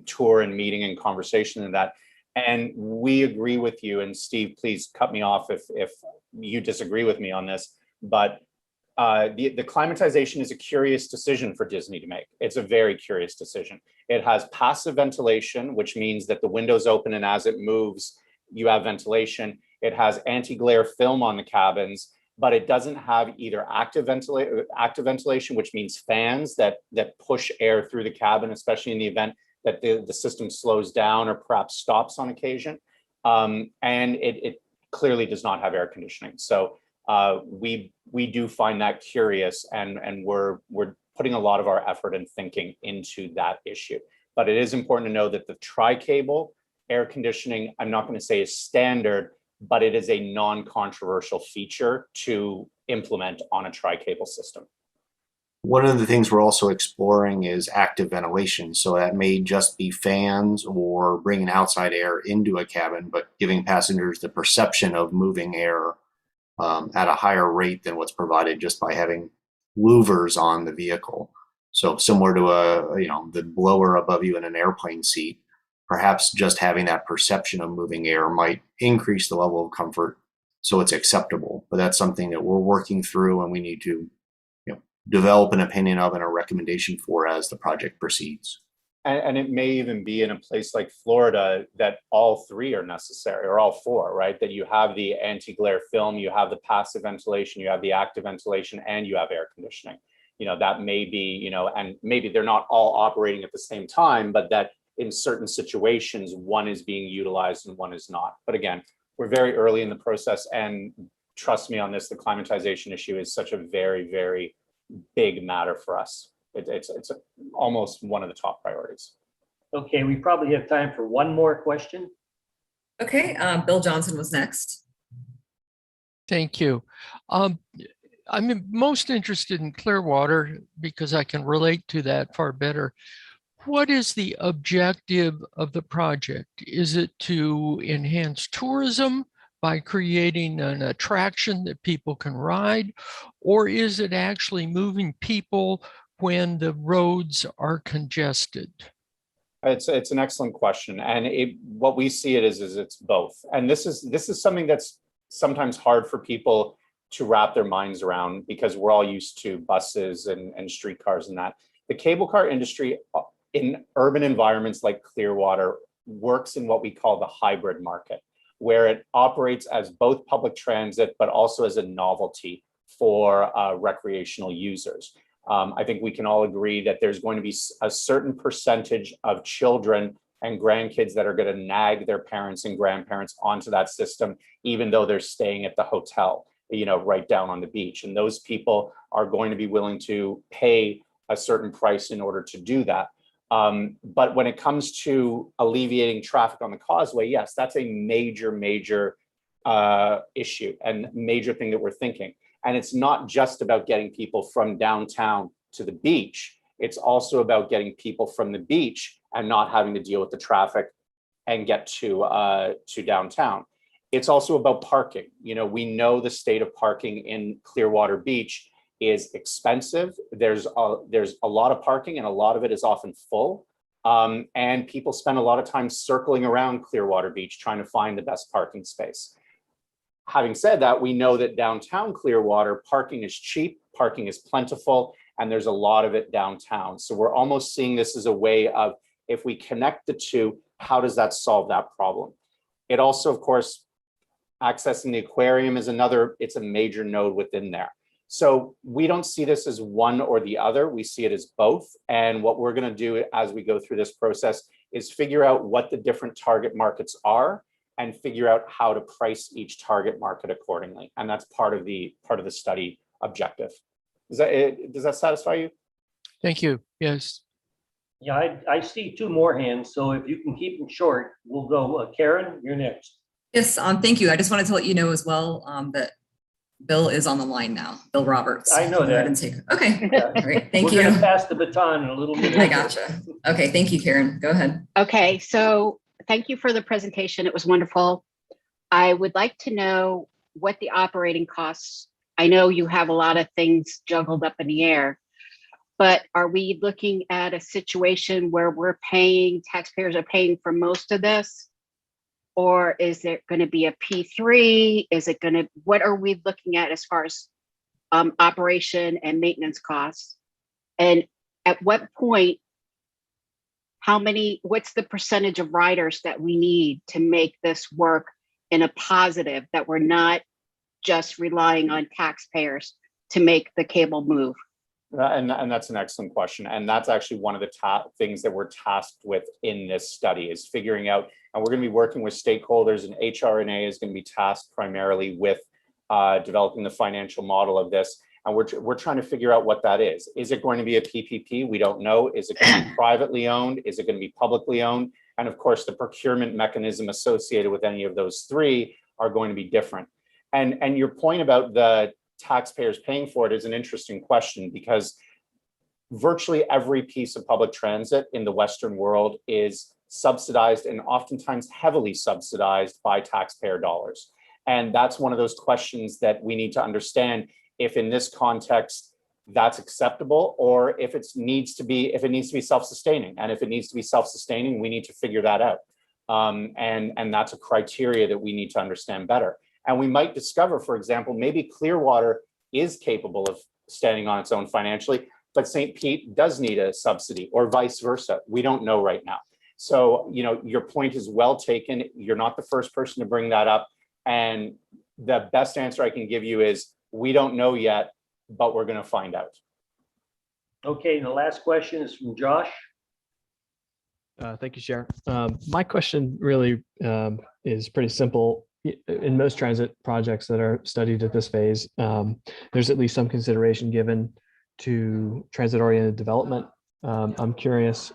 tour and meeting and conversation and that. And we agree with you. And Steve, please cut me off if you disagree with me on this. But the climatization is a curious decision for Disney to make. It's a very curious decision. It has passive ventilation, which means that the windows open and as it moves, you have ventilation. It has anti-glare film on the cabins, but it doesn't have either active ventilation, which means fans that push air through the cabin, especially in the event that the system slows down or perhaps stops on occasion. And it clearly does not have air conditioning. So we do find that curious, and we're putting a lot of our effort and thinking into that issue. But it is important to know that the tri-cable air conditioning, I'm not going to say is standard, but it is a non-controversial feature to implement on a tri-cable system. One of the things we're also exploring is active ventilation. So that may just be fans or bringing outside air into a cabin, but giving passengers the perception of moving air at a higher rate than what's provided just by having louvers on the vehicle. So similar to the blower above you in an airplane seat, perhaps just having that perception of moving air might increase the level of comfort so it's acceptable. But that's something that we're working through and we need to develop an opinion of and a recommendation for as the project proceeds. And it may even be in a place like Florida that all three are necessary, or all four, right? That you have the anti-glare film, you have the passive ventilation, you have the active ventilation, and you have air conditioning. That may be, and maybe they're not all operating at the same time, but that in certain situations, one is being utilized and one is not. But again, we're very early in the process, and trust me on this, the climatization issue is such a very, very big matter for us. It's almost one of the top priorities. Okay, we probably have time for one more question. Okay, Bill Johnson was next. Thank you. I'm most interested in Clearwater because I can relate to that far better. What is the objective of the project? Is it to enhance tourism by creating an attraction that people can ride? Or is it actually moving people when the roads are congested? It's an excellent question, and what we see it is it's both. And this is something that's sometimes hard for people to wrap their minds around because we're all used to buses and streetcars and that. The cable car industry in urban environments like Clearwater works in what we call the hybrid market, where it operates as both public transit but also as a novelty for recreational users. I think we can all agree that there's going to be a certain percentage of children and grandkids that are going to nag their parents and grandparents onto that system, even though they're staying at the hotel, right down on the beach. And those people are going to be willing to pay a certain price in order to do that. But when it comes to alleviating traffic on the causeway, yes, that's a major issue and major thing that we're thinking. And it's not just about getting people from downtown to the beach. It's also about getting people from the beach and not having to deal with the traffic and get to downtown. It's also about parking. You know, we know the state of parking in Clearwater Beach is expensive. There's a lot of parking, and a lot of it is often full. And people spend a lot of time circling around Clearwater Beach trying to find the best parking space. Having said that, we know that downtown Clearwater, parking is cheap, parking is plentiful, and there's a lot of it downtown. So we're almost seeing this as a way of, if we connect the two, how does that solve that problem? It also, of course, accessing the aquarium is another, it's a major node within there. So we don't see this as one or the other, we see it as both. And what we're going to do as we go through this process is figure out what the different target markets are and figure out how to price each target market accordingly. And that's part of the study objective. Does that satisfy you? Thank you. Yes. Yeah, I see two more hands, so if you can keep them short, we'll go. Karen, you're next. Yes, thank you. I just wanted to let you know as well that Bill is on the line now, Bill Roberts. I know Go ahead that. and take. Okay, Yeah. great. Thank We're you. gonna pass the baton in a little minute. I gotcha. Okay, thank you, Karen. Go ahead. Okay, so thank you for the presentation. It was wonderful. I would like to know what the operating costs. I know you have a lot of things juggled up in the air, but are we looking at a situation where taxpayers are paying for most of this? Or is there going to be a P3? What are we looking at as far as operation and maintenance costs? And at what point, what's the percentage of riders that we need to make this work in a positive, that we're not just relying on taxpayers to make the cable move? And that's an excellent question. And that's actually one of the things that we're tasked with in this study, is figuring out, and we're going to be working with stakeholders, and HRNA is going to be tasked primarily with developing the financial model of this. And we're trying to figure out what that is. Is it going to be a PPP? We don't know. Is it going to be privately owned? Is it going to be publicly owned? And of course, the procurement mechanism associated with any of those three are going to be different. And your point about the taxpayers paying for it is an interesting question, because virtually every piece of public transit in the Western world is subsidized, and oftentimes heavily subsidized, by taxpayer dollars. And that's one of those questions that we need to understand, if in this context that's acceptable, or if it needs to be self-sustaining. And if it needs to be self-sustaining, we need to figure that out. And that's a criteria that we need to understand better. And we might discover, for example, maybe Clearwater is capable of standing on its own financially, but St. Pete does need a subsidy, or vice versa. We don't know right now. So, you know, your point is well taken. You're not the first person to bring that up. And the best answer I can give you is, we don't know yet, but we're going to find out. Okay, and the last question is from Josh. Thank you, Chair. My question really is pretty simple. In most transit projects that are studied at this phase, there's at least some consideration given to transit-oriented development. I'm curious,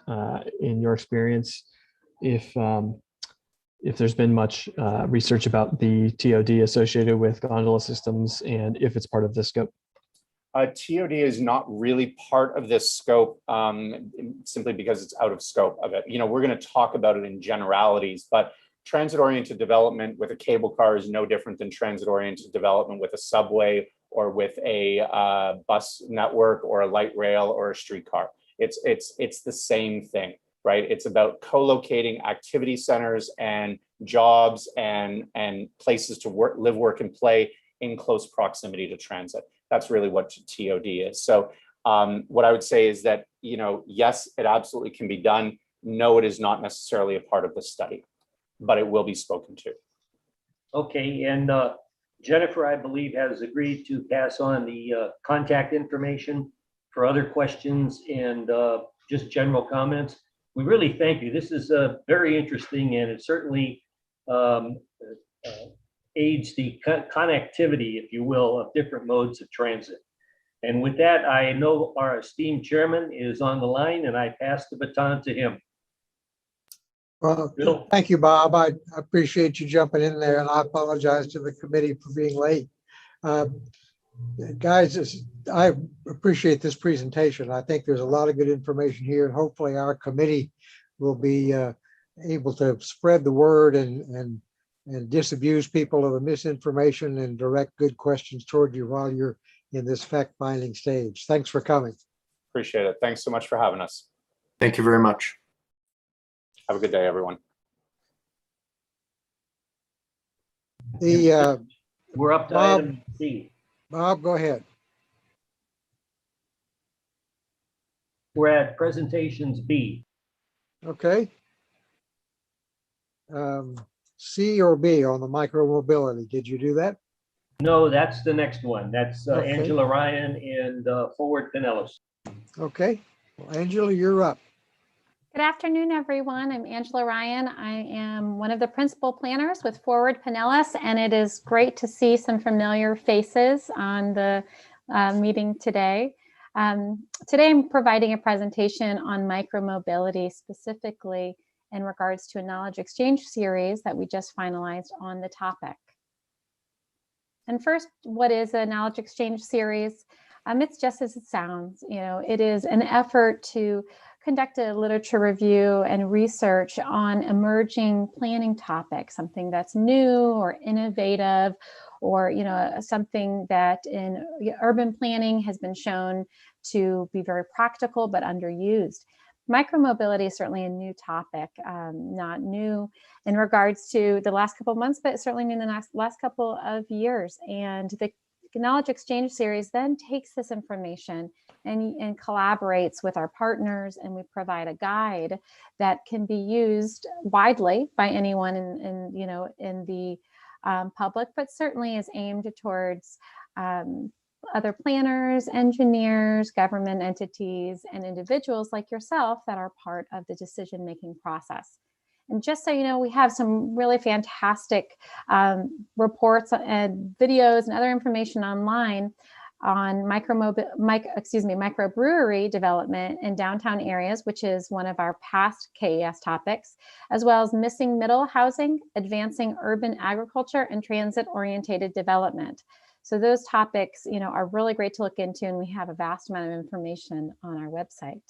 in your experience, if there's been much research about the TOD associated with gondola systems, and if it's part of this scope. TOD is not really part of this scope, simply because it's out of scope of it. You know, we're going to talk about it in generalities, but transit-oriented development with a cable car is no different than transit-oriented development with a subway, or with a bus network, or a light rail, or a streetcar. It's the same thing, right? It's about co-locating activity centers and jobs and places to live, work, and play in close proximity to transit. That's really what TOD is. So what I would say is that, you know, yes, it absolutely can be done. No, it is not necessarily a part of the study, but it will be spoken to. Okay, and Jennifer, I believe, has agreed to pass on the contact information for other questions and just general comments. We really thank you. This is very interesting, and it certainly aids the connectivity, if you will, of different modes of transit. And with that, I know our esteemed chairman is on the line, and I pass the baton to him. Well, Bill? thank you, Bob. I appreciate you jumping in there, and I apologize to the committee for being late. Guys, I appreciate this presentation. I think there's a lot of good information here, and hopefully our committee will be able to spread the word and disabuse people of the misinformation and direct good questions toward you while you're in this fact-finding stage. Thanks for coming. Appreciate it. Thanks so much for having us. Thank you very much. Have a good day, everyone. The We're up to Bob- item C. Bob, go ahead. We're at presentations B. Okay. C or B on the micromobility. Did you do that? No, that's the next one. That's Okay. Angela Ryan and Forward Pinellas. Okay. Well, Angela, you're up. Good afternoon, everyone. I'm Angela Ryan. I am one of the principal planners with Forward Pinellas, and it is great to see some familiar faces on the meeting today. Today, I'm providing a presentation on micromobility, specifically in regards to a knowledge exchange series that we just finalized on the topic. And first, what is a knowledge exchange series? It's just as it sounds. You know, it is an effort to conduct a literature review and research on emerging planning topics, something that's new or innovative, or something that in urban planning has been shown to be very practical but underused. Micromobility is certainly a new topic, not new in regards to the last couple of months, but certainly in the last couple of years. And the Knowledge Exchange Series then takes this information and collaborates with our partners, and we provide a guide that can be used widely by anyone in the public, but certainly is aimed towards other planners, engineers, government entities, and individuals like yourself that are part of the decision-making process. And just so you know, we have some really fantastic reports and videos and other information online on microbrewery development in downtown areas, which is one of our past KES topics, as well as missing middle housing, advancing urban agriculture, and transit-oriented development. So those topics, are really great to look into, and we have a vast amount of information on our website.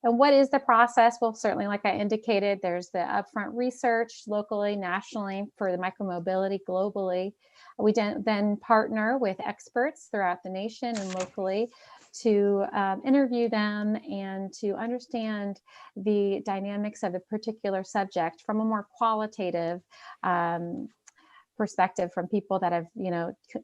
And what is the process? Well, certainly, like I indicated, there's the upfront research locally, nationally, for the micromobility globally. We then partner with experts throughout the nation and locally to interview them and to understand the dynamics of a particular subject from a more qualitative perspective from people that have,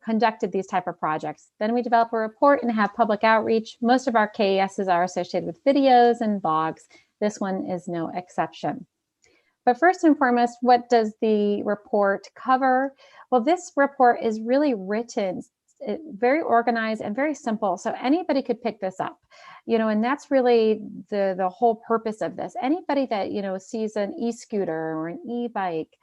conducted these type of projects. Then we develop a report and have public outreach. Most of our KESs are associated with videos and blogs. This one is no exception. But first and foremost, what does the report cover? Well, this report is really written, very organized and very simple, so anybody could pick this up, and that's really the whole purpose of this. Anybody that, sees an e-scooter or an e-bike,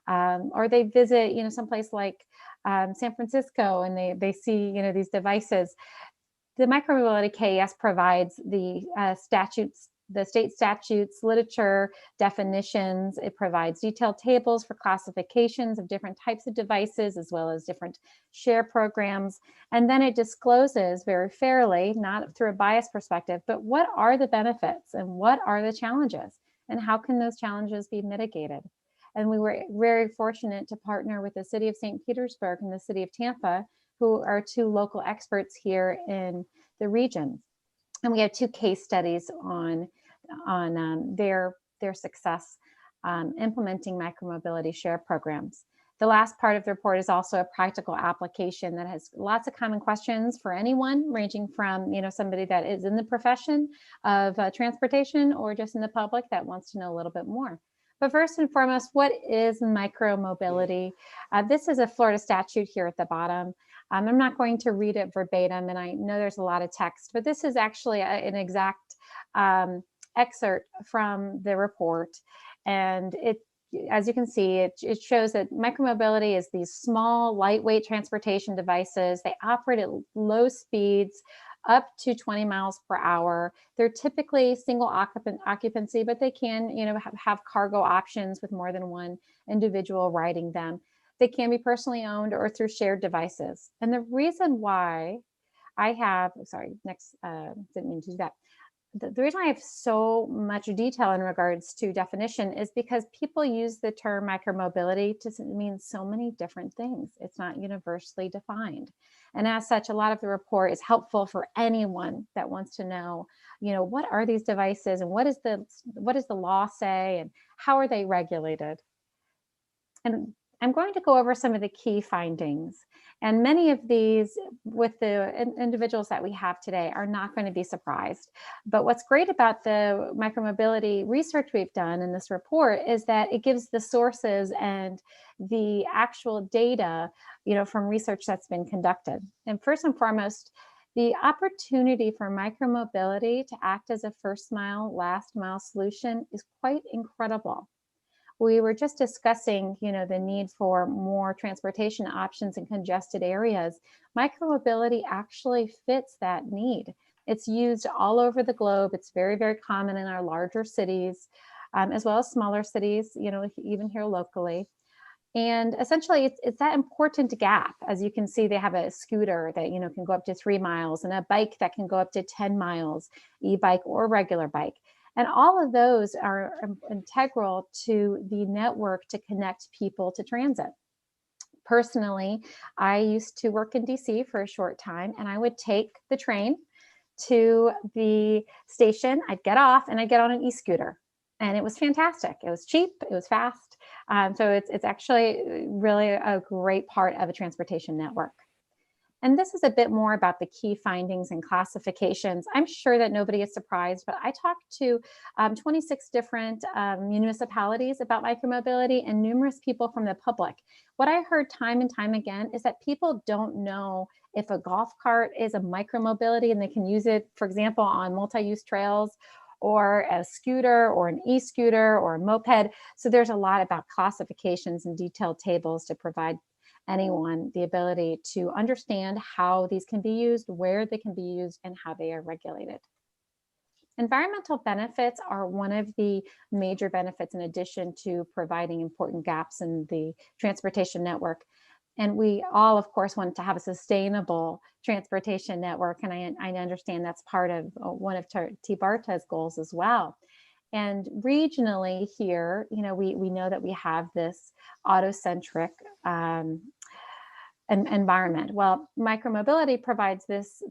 or they visit, someplace like San Francisco, and they see, these devices. The micromobility KES provides the statutes, the state statutes, literature, definitions. It provides detailed tables for classifications of different types of devices, as well as different share programs. And then it discloses very fairly, not through a biased perspective, but what are the benefits and what are the challenges, and how can those challenges be mitigated? And we were very fortunate to partner with the city of St. Petersburg and the city of Tampa, who are two local experts here in the region. And we have two case studies on their success implementing micromobility share programs. The last part of the report is also a practical application that has lots of common questions for anyone, ranging from somebody that is in the profession of transportation, or just in the public that wants to know a little bit more. But first and foremost, what is micromobility? This is a Florida statute here at the bottom. I'm not going to read it verbatim, and I know there's a lot of text, but this is actually an exact excerpt from the report. And it, as you can see, it shows that micromobility is these small, lightweight transportation devices. They operate at low speeds, up to 20 miles per hour. They're typically single occupancy, but they can, have cargo options with more than one individual riding them. They can be personally owned or through shared devices. And the reason why I have, sorry, next, didn't mean to do that. the reason I have so much detail in regards to definition is because people use the term micromobility to mean so many different things. It's not universally defined. And as such, a lot of the report is helpful for anyone that wants to know, what are these devices and what does the law say and how are they regulated? And I'm going to go over some of the key findings. And many of these, with the individuals that we have today, are not going to be surprised. But what's great about the micromobility research we've done in this report is that it gives the sources and the actual data, from research that's been conducted. And first and foremost, the opportunity for micromobility to act as a first mile, last mile solution is quite incredible. We were just discussing, the need for more transportation options in congested areas. Micromobility actually fits that need. It's used all over the globe. It's very, very common in our larger cities, as well as smaller cities, even here locally. And essentially, it's that important gap. As you can see, they have a scooter that, can go up to 3 miles and a bike that can go up to 10 miles, e-bike or regular bike. And all of those are integral to the network to connect people to transit. Personally, I used to work in DC for a short time, and I would take the train to the station. I'd get off and I'd get on an e-scooter. And it was fantastic. It was cheap, it was fast. So it's actually really a great part of a transportation network. And this is a bit more about the key findings and classifications. I'm sure that nobody is surprised, but I talked to 26 different municipalities about micromobility and numerous people from the public. What I heard time and time again is that people don't know if a golf cart is a micromobility and they can use it, for example, on multi-use trails, or a scooter or an e-scooter or a moped. So there's a lot about classifications and detailed tables to provide anyone the ability to understand how these can be used, where they can be used, and how they are regulated. Environmental benefits are one of the major benefits in addition to providing important gaps in the transportation network. And we all, of course, want to have a sustainable transportation network. And I understand that's part of one of TBARTA's goals as well. And regionally here, we know that we have this auto-centric environment. Well, micromobility provides this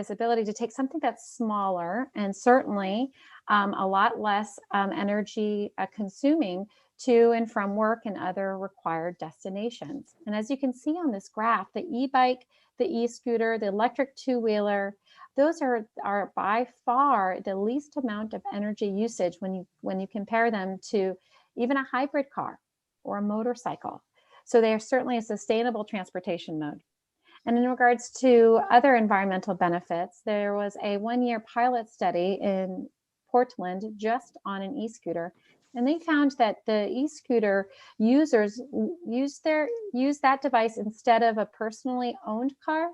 ability to take something that's smaller and certainly a lot less energy consuming to and from work and other required destinations. And as you can see on this graph, the e-bike, the e-scooter, the electric two-wheeler, those are by far the least amount of energy usage when you compare them to even a hybrid car or a motorcycle. So they are certainly a sustainable transportation mode. And in regards to other environmental benefits, there was a 1-year pilot study in Portland just on an e-scooter. And they found that the e-scooter users use that device instead of a personally owned car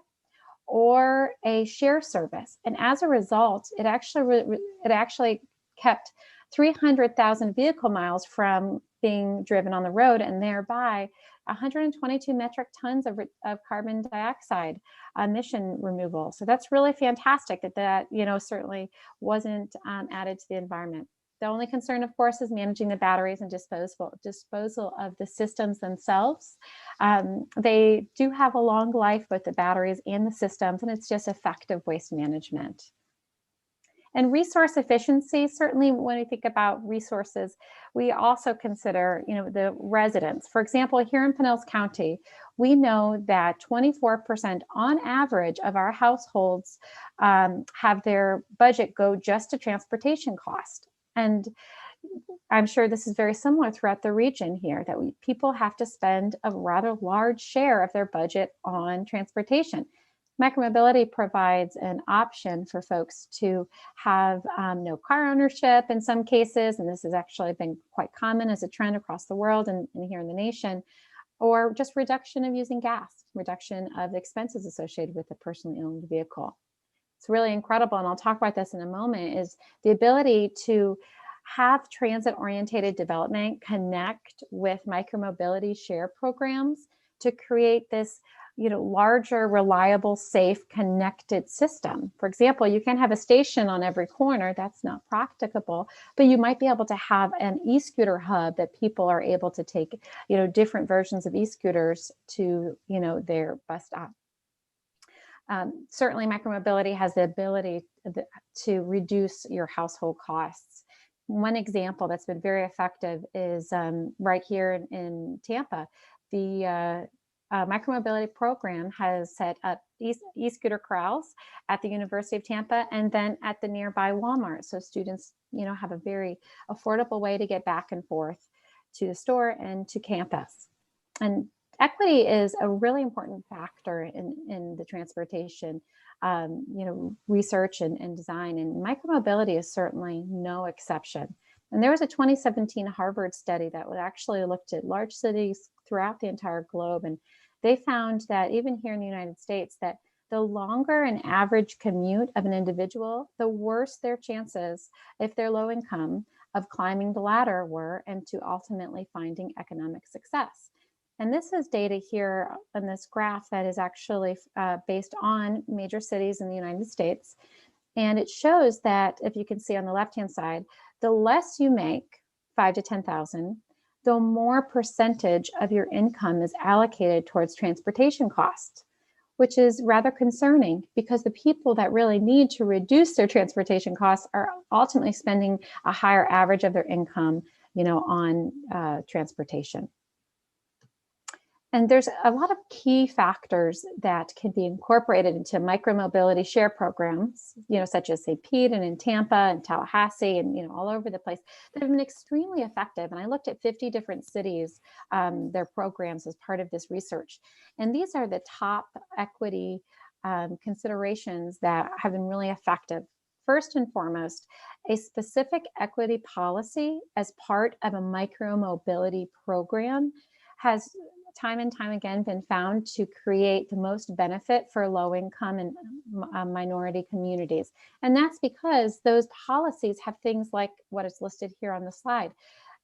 or a share service. And as a result, it actually kept 300,000 vehicle miles from being driven on the road, and thereby 122 metric tons of carbon dioxide emission removal. So that's really fantastic that certainly wasn't added to the environment. The only concern, of course, is managing the batteries and disposal of the systems themselves. They do have a long life, both the batteries and the systems, and it's just effective waste management. And resource efficiency, certainly when we think about resources, we also consider, the residents. For example, here in Pinellas County, we know that 24% on average of our households have their budget go just to transportation cost. And I'm sure this is very similar throughout the region here, that people have to spend a rather large share of their budget on transportation. Micromobility provides an option for folks to have no car ownership in some cases, and this has actually been quite common as a trend across the world and here in the nation, or just reduction of using gas, reduction of expenses associated with a personally owned vehicle. It's really incredible, and I'll talk about this in a moment, is the ability to have transit-oriented development connect with micromobility share programs to create this larger, reliable, safe, connected system. For example, you can have a station on every corner. That's not practicable, but you might be able to have an e-scooter hub that people are able to take, different versions of e-scooters to, their bus stop. Certainly micromobility has the ability to reduce your household costs. One example that's been very effective is right here in Tampa. The micromobility program has set up e-scooter corrals at the University of Tampa and then at the nearby Walmart. So students, have a very affordable way to get back and forth to the store and to campus. And equity is a really important factor in the transportation, research and design, and micromobility is certainly no exception. And there was a 2017 Harvard study that actually looked at large cities throughout the entire globe, and they found that even here in the United States, that the longer an average commute of an individual, the worse their chances, if they're low income, of climbing the ladder were and to ultimately finding economic success. And this is data here on this graph that is actually based on major cities in the United States. And it shows that, if you can see on the left-hand side, the less you make, 5 to 10,000, the more percentage of your income is allocated towards transportation costs, which is rather concerning because the people that really need to reduce their transportation costs are ultimately spending a higher average of their income, on transportation. And there's a lot of key factors that can be incorporated into micromobility share programs, such as say Pete and in Tampa and Tallahassee and all over the place that have been extremely effective. And I looked at 50 different cities, their programs as part of this research. And these are the top equity considerations that have been really effective. First and foremost, a specific equity policy as part of a micromobility program has time and time again been found to create the most benefit for low income and minority communities. And that's because those policies have things like what is listed here on the slide: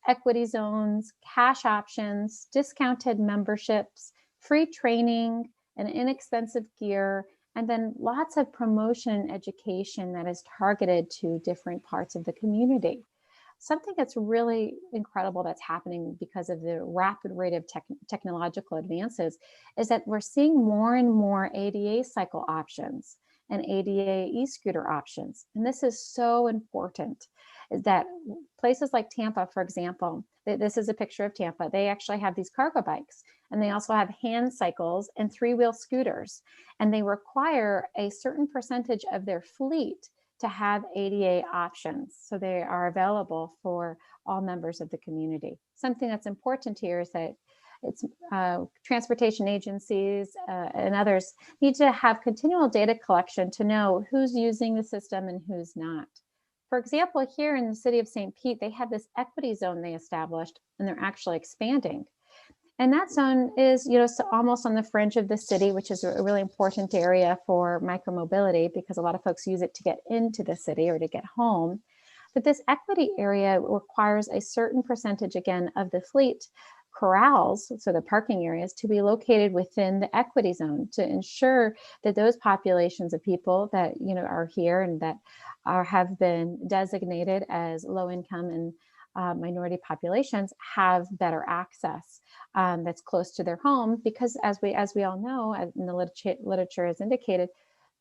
equity zones, cash options, discounted memberships, free training, and inexpensive gear, and then lots of promotion and education that is targeted to different parts of the community. Something that's really incredible that's happening because of the rapid rate of technological advances is that we're seeing more and more ADA cycle options and ADA e-scooter options. And this is so important, is that places like Tampa, for example, this is a picture of Tampa. They actually have these cargo bikes, and they also have hand cycles and three-wheel scooters. And they require a certain percentage of their fleet to have ADA options. So they are available for all members of the community. Something that's important here is that it's transportation agencies and others need to have continual data collection to know who's using the system and who's not. For example, here in the city of St. Pete, they have this equity zone they established, and they're actually expanding. And that zone is, almost on the fringe of the city, which is a really important area for micromobility because a lot of folks use it to get into the city or to get home. But this equity area requires a certain percentage, again, of the fleet corrals, so the parking areas, to be located within the equity zone to ensure that those populations of people that, are here and that have been designated as low income and minority populations have better access that's close to their home, because as we all know, and the literature has indicated,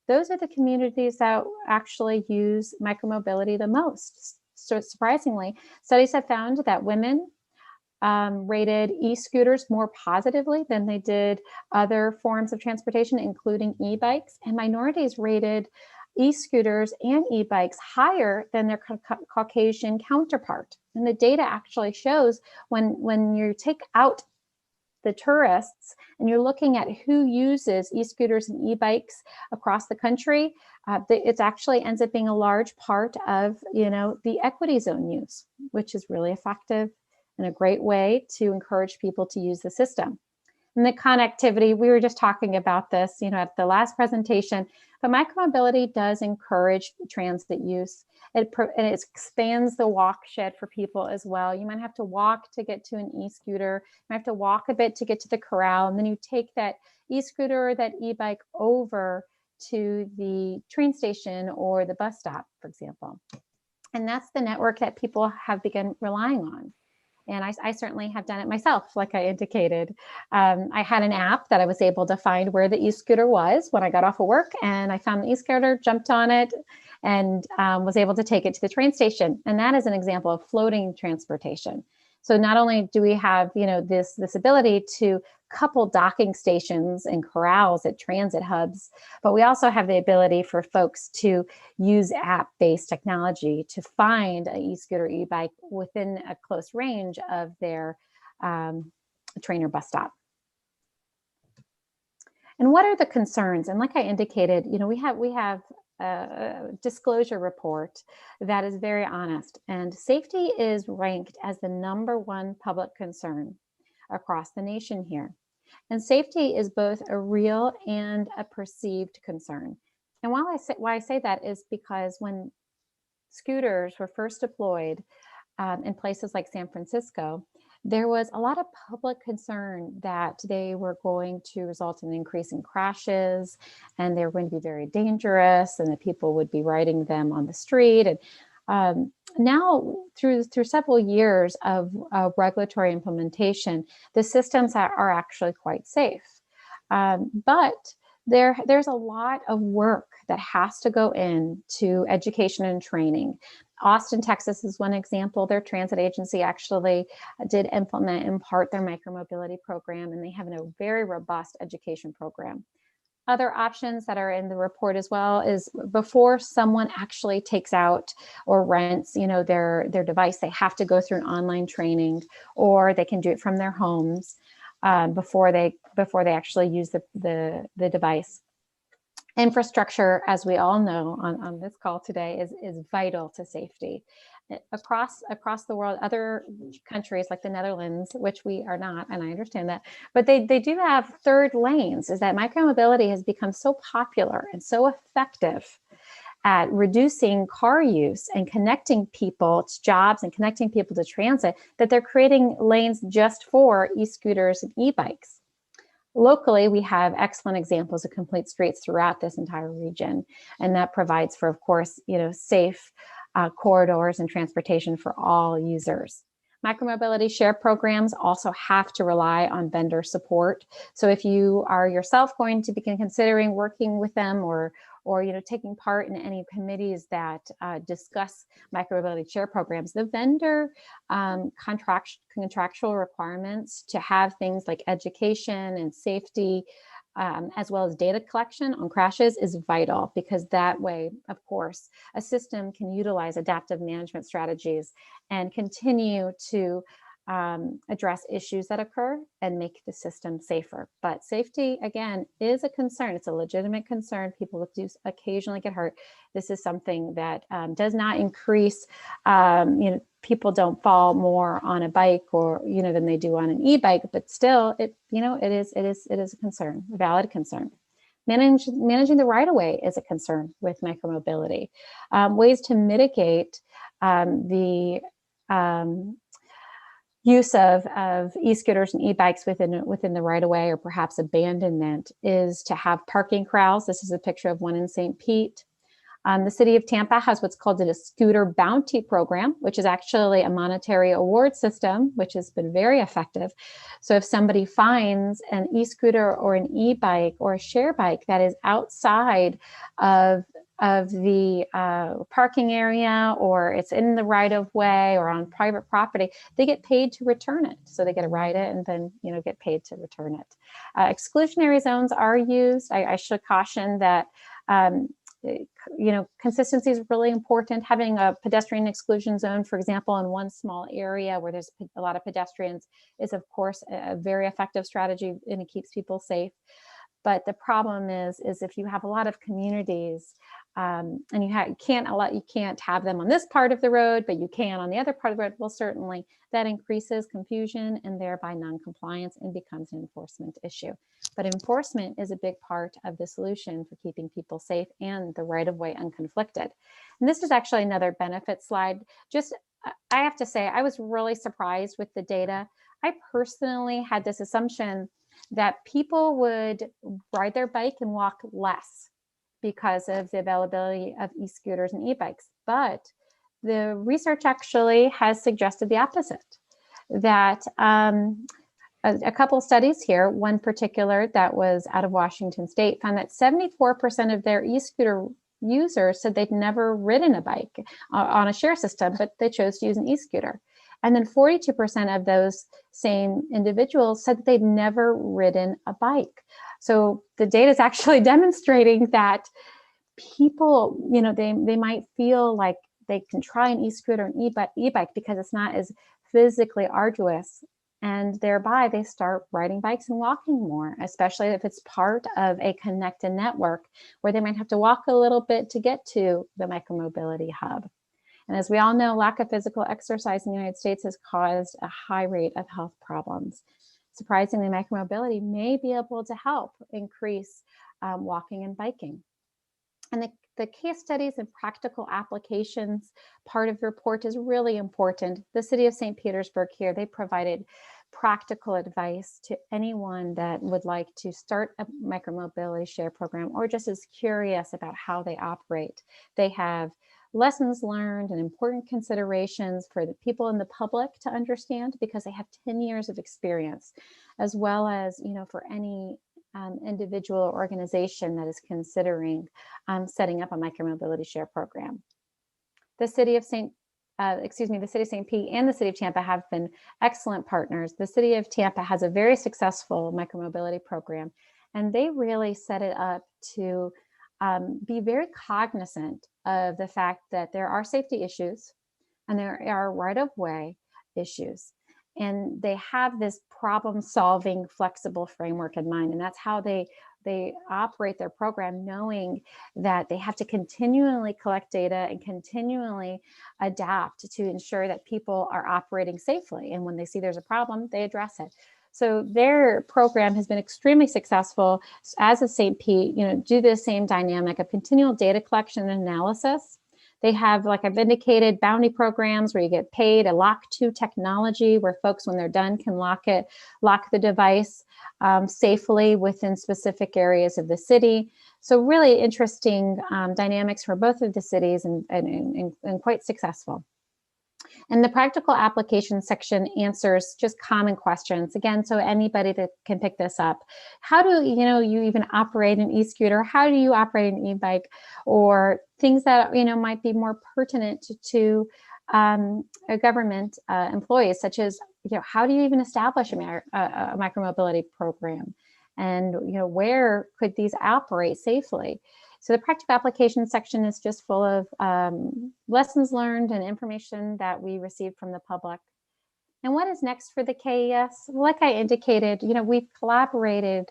those are the communities that actually use micromobility the most. So surprisingly, studies have found that women rated e-scooters more positively than they did other forms of transportation, including e-bikes, and minorities rated e-scooters and e-bikes higher than their Caucasian counterpart. And the data actually shows when you take out the tourists and you're looking at who uses e-scooters and e-bikes across the country, it actually ends up being a large part of the equity zone use, which is really effective and a great way to encourage people to use the system. And the connectivity, we were just talking about this, at the last presentation, but micromobility does encourage transit use. And it expands the walk shed for people as well. You might have to walk to get to an e-scooter. You might have to walk a bit to get to the corral, and then you take that e-scooter or that e-bike over to the train station or the bus stop, for example. And that's the network that people have begun relying on. And I certainly have done it myself, like I indicated. I had an app that I was able to find where the e-scooter was when I got off of work, and I found the e-scooter, jumped on it, and was able to take it to the train station. And that is an example of floating transportation. So not only do we have, this ability to couple docking stations and corrals at transit hubs, but we also have the ability for folks to use app-based technology to find an e-scooter, e-bike within a close range of their train or bus stop. And what are the concerns? And like I indicated, we have a disclosure report that is very honest, and safety is ranked as the #1 public concern across the nation here. And safety is both a real and a perceived concern. And why I say that is because when scooters were first deployed in places like San Francisco, there was a lot of public concern that they were going to result in an increase in crashes, and they were going to be very dangerous, and that people would be riding them on the street. And now, through several years of regulatory implementation, the systems are actually quite safe. But there's a lot of work that has to go into education and training. Austin, Texas is one example. Their transit agency actually did implement in part their micromobility program, and they have a very robust education program. Other options that are in the report as well is before someone actually takes out or rents, their device, they have to go through an online training, or they can do it from their homes before they actually use the device. Infrastructure, as we all know on this call today, is vital to safety. Across the world, other countries like the Netherlands, which we are not, and I understand that, but they do have third lanes. Is that micromobility has become so popular and so effective at reducing car use and connecting people to jobs and connecting people to transit that they're creating lanes just for e-scooters and e-bikes. Locally, we have excellent examples of complete streets throughout this entire region, and that provides for, of course, safe corridors and transportation for all users. Micromobility share programs also have to rely on vendor support. So if you are yourself going to begin considering working with them or taking part in any committees that discuss micromobility share programs, the vendor contractual requirements to have things like education and safety, as well as data collection on crashes, is vital, because that way, of course, a system can utilize adaptive management strategies and continue to address issues that occur and make the system safer. But safety, again, is a concern. It's a legitimate concern. People do occasionally get hurt. This is something that does not increase, people don't fall more on a bike or, than they do on an e-bike, but still it is a concern, a valid concern. Managing the right-of-way is a concern with micromobility. Ways to mitigate the use of e-scooters and e-bikes within the right-of-way, or perhaps abandonment, is to have parking corrals. This is a picture of one in St. Pete. The city of Tampa has what's called a scooter bounty program, which is actually a monetary award system, which has been very effective. So if somebody finds an e-scooter or an e-bike or a share bike that is outside of the parking area, or it's in the right of way or on private property, they get paid to return it. So they get to ride it and then get paid to return it. Exclusionary zones are used. I should caution that consistency is really important. Having a pedestrian exclusion zone, for example, in one small area where there's a lot of pedestrians, is of course a very effective strategy, and it keeps people safe. But the problem is if you have a lot of communities and you can't have them on this part of the road, but you can on the other part of the road. Well, certainly that increases confusion and thereby non-compliance and becomes an enforcement issue. But enforcement is a big part of the solution for keeping people safe and the right-of-way unconflicted. And this is actually another benefit slide. I have to say, I was really surprised with the data. I personally had this assumption that people would ride their bike and walk less because of the availability of e-scooters and e-bikes. But the research actually has suggested the opposite, that a couple of studies here, one particular that was out of Washington State, found that 74% of their e-scooter users said they'd never ridden a bike on a share system, but they chose to use an e-scooter. And then 42% of those same individuals said that they'd never ridden a bike. So the data is actually demonstrating that people, they might feel like they can try an e-scooter and e-bike because it's not as physically arduous. And thereby they start riding bikes and walking more, especially if it's part of a connected network where they might have to walk a little bit to get to the micromobility hub. And as we all know, lack of physical exercise in the United States has caused a high rate of health problems. Surprisingly, micromobility may be able to help increase walking and biking. And the case studies and practical applications part of the report is really important. The city of St. Petersburg here, they provided practical advice to anyone that would like to start a micromobility share program or just is curious about how they operate. They have lessons learned and important considerations for the people in the public to understand because they have 10 years of experience, as well as, for any individual or organization that is considering setting up a micromobility share program. The city of St. Pete and the city of Tampa have been excellent partners. The city of Tampa has a very successful micromobility program, and they really set it up to be very cognizant of the fact that there are safety issues and there are right-of-way issues. And they have this problem-solving flexible framework in mind. And that's how they operate their program, knowing that they have to continually collect data and continually adapt to ensure that people are operating safely. And when they see there's a problem, they address it. So their program has been extremely successful. As a St. Pete, do the same dynamic of continual data collection and analysis. They have, like I've indicated, bounty programs where you get paid, a lock-to technology where folks, when they're done, can lock the device safely within specific areas of the city. So really interesting dynamics for both of the cities and quite successful. And the practical application section answers just common questions. Again, so anybody that can pick this up. How do you even operate an e-scooter? How do you operate an e-bike? Or things that might be more pertinent to a government employees, such as how do you even establish a micromobility program? And where could these operate safely? So the practical application section is just full of lessons learned and information that we received from the public. And what is next for the KES? Like I indicated, we've collaborated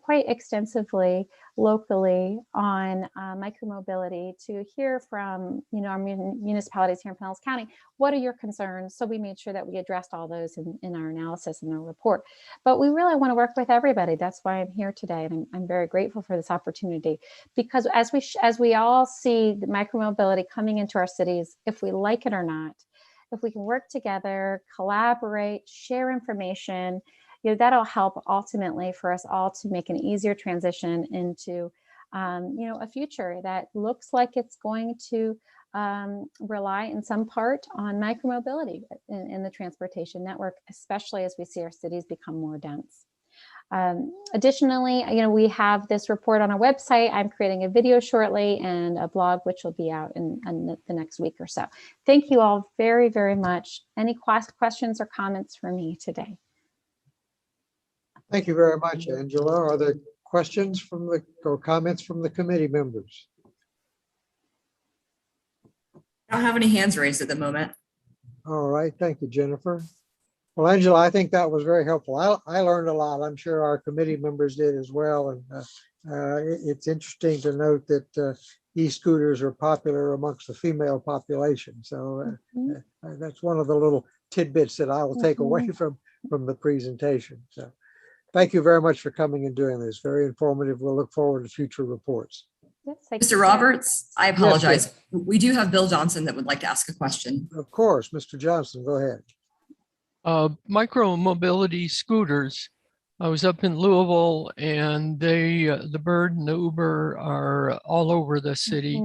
quite extensively locally on micromobility to hear from our municipalities here in Pinellas County. What are your concerns? So we made sure that we addressed all those in our analysis and our report. But we really want to work with everybody. That's why I'm here today, and I'm very grateful for this opportunity, because as we all see the micromobility coming into our cities, if we like it or not, if we can work together, collaborate, share information, that'll help ultimately for us all to make an easier transition into, a future that looks like it's going to rely in some part on micromobility in the transportation network, especially as we see our cities become more dense. Additionally, we have this report on our website. I'm creating a video shortly and a blog, which will be out in the next week or so. Thank you all very, very much. Any questions or comments for me today? Thank you very much, Angela. Are there questions or comments from the committee members? I don't have any hands raised at the moment. All right, thank you, Jennifer. Well, Angela, I think that was very helpful. I learned a lot. I'm sure our committee members did as well. And it's interesting to note that e-scooters are popular amongst the female population. So that's one of the little tidbits that I will take away from the presentation. So thank you very much for coming and doing this. Very informative. We'll look forward to future reports. Mr. Roberts, I apologize. We do have Bill Johnson that would like to ask a question. Of course, Mr. Johnson, go ahead. Micro mobility scooters. I was up in Louisville, and the Bird and the Uber are all over the city,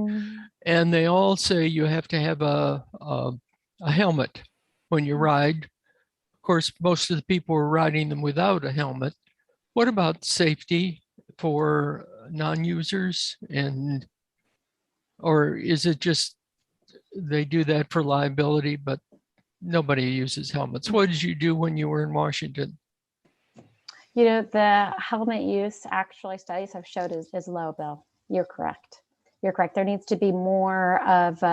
and they all say you have to have a helmet when you ride. Of course, most of the people are riding them without a helmet. What about safety for non-users, or is it just they do that for liability, but nobody uses helmets? What did you do when you were in Washington? You know, the helmet use actually studies have showed is low, Bill. You're correct. You're correct. There needs to be more of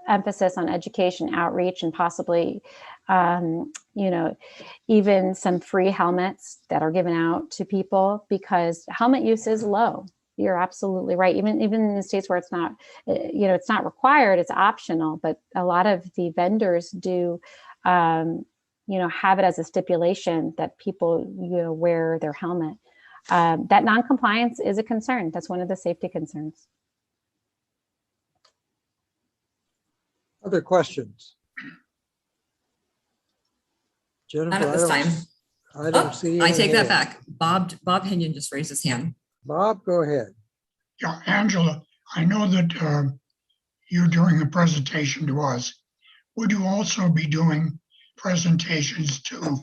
emphasis on education, outreach, and possibly, you know, even some free helmets that are given out to people, because helmet use is low. You're absolutely right. Even in the states where it's not, you know, it's not required, it's optional, but a lot of the vendors do, you know, have it as a stipulation that people, you know, wear their helmet. That non-compliance is a concern. That's one of the safety concerns. Other questions? Jennifer, Not at this time. I don't see. I take that hands. back. Bob Hinion just raised his hand. Bob, go ahead. Yeah, Angela, I know that you're doing a presentation to us. Would you also be doing presentations to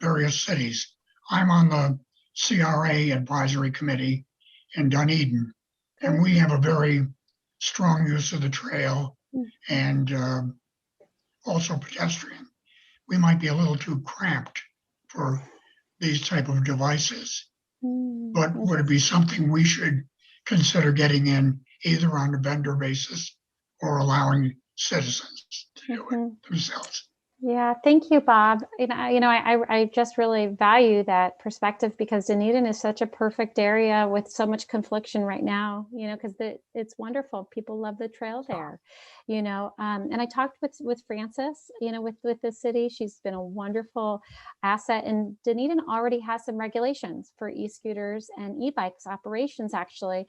various cities? I'm on the CRA advisory committee in Dunedin, and we have a very strong use of the trail and also pedestrian. We might be a little too cramped for these type of devices, but would it be something we should consider getting in either on a vendor basis or allowing citizens to do it themselves? Yeah, thank you, Bob. I just really value that perspective, because Dunedin is such a perfect area with so much confliction right now, you know, because it's wonderful. People love the trail there, you know, and I talked with Frances, you know, with the city. She's been a wonderful asset, and Dunedin already has some regulations for e-scooters and e-bikes operations. Actually,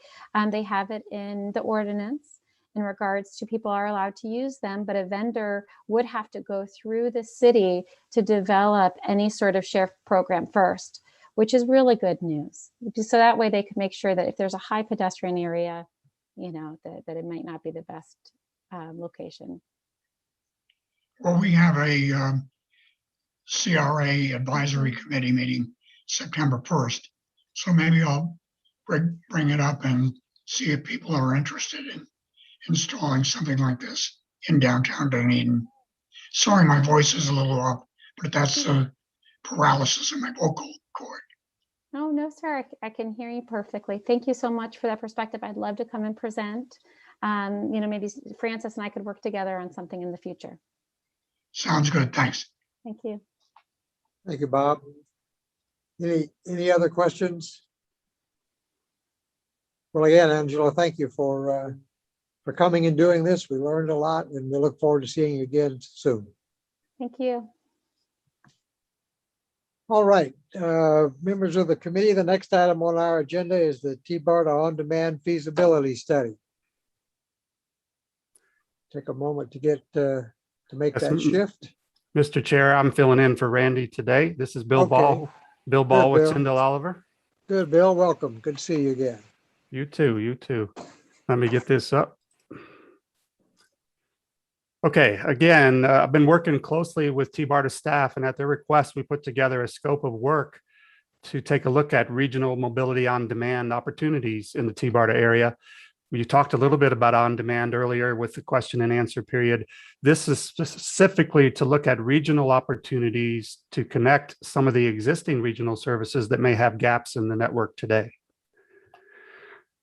they have it in the ordinance in regards to people are allowed to use them, but a vendor would have to go through the city to develop any sort of share program first, which is really good news. So that way they can make sure that if there's a high pedestrian area, you know, that it might not be the best location. Well, we have a CRA advisory committee meeting September 1st. So maybe I'll bring it up and see if people are interested in installing something like this in downtown Dunedin. Sorry, my voice is a little off, but that's paralysis in my vocal cord. Oh, no, sir. I can hear you perfectly. Thank you so much for that perspective. I'd love to come and present. You know, maybe Frances and I could work together on something in the future. Sounds good. Thanks. Thank you. Thank you, Bob. Any other questions? Well, again, Angela, thank you for coming and doing this. We learned a lot, and we look forward to seeing you again soon. Thank you. All right, members of the committee, the next item on our agenda is the T-BARTA on-demand feasibility study. Take a moment to get to make that shift. Mr. Chair, I'm filling in for Randy today. This is Bill Ball. Bill Ball with Tyndall Oliver. Good, Bill. Welcome. Good to see you again. You too. You too. Let me get this up. Okay, again, I've been working closely with T-BARTA staff, and at their request, we put together a scope of work to take a look at regional mobility on demand opportunities in the T-BARTA area. You talked a little bit about on demand earlier with the question and answer period. This is specifically to look at regional opportunities to connect some of the existing regional services that may have gaps in the network today.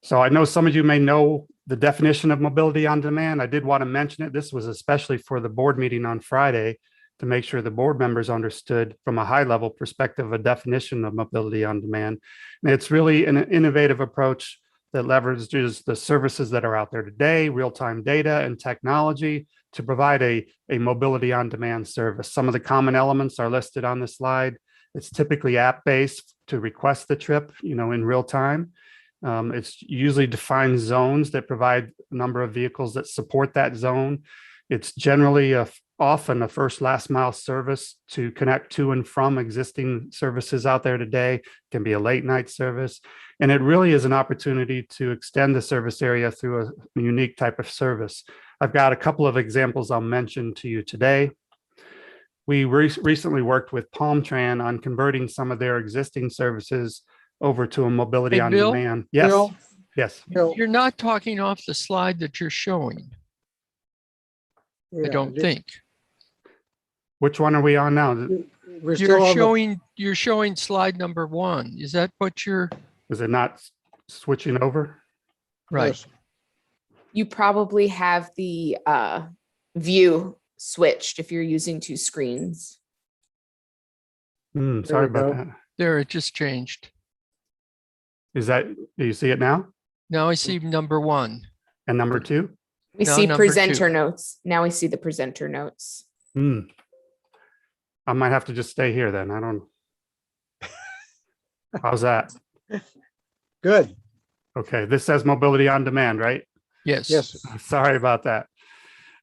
So I know some of you may know the definition of mobility on demand. I did want to mention it. This was especially for the board meeting on Friday. to make sure the board members understood from a high level perspective, a definition of mobility on demand. And it's really an innovative approach that leverages the services that are out there today, real-time data and technology to provide a mobility on demand service. Some of the common elements are listed on the slide. It's typically app-based to request the trip, in real time. It's usually defined zones that provide a number of vehicles that support that zone. It's generally often a first last mile service to connect to and from existing services out there today. It can be a late night service. And it really is an opportunity to extend the service area through a unique type of service. I've got a couple of examples I'll mention to you today. We recently worked with Palmtran on converting some of their existing services over to a mobility Hey, on Bill? demand. Yes. Bill? Yes. You're not talking off the slide that you're showing, I don't think. Which one are we on now? We're still on You're showing slide number 1. Is that what you're? Is it not switching over? Right. Yes. You probably have the view switched if you're using two screens. Sorry we about go. that. There, it just changed. Do you see it now? Now I see number 1. And number 2? We No, see number presenter 2. notes. Now we see the presenter notes. I might have to just stay here then. I don't. How's that? Good. Okay, this says mobility on demand, right? Yes. Yes. Sorry about that.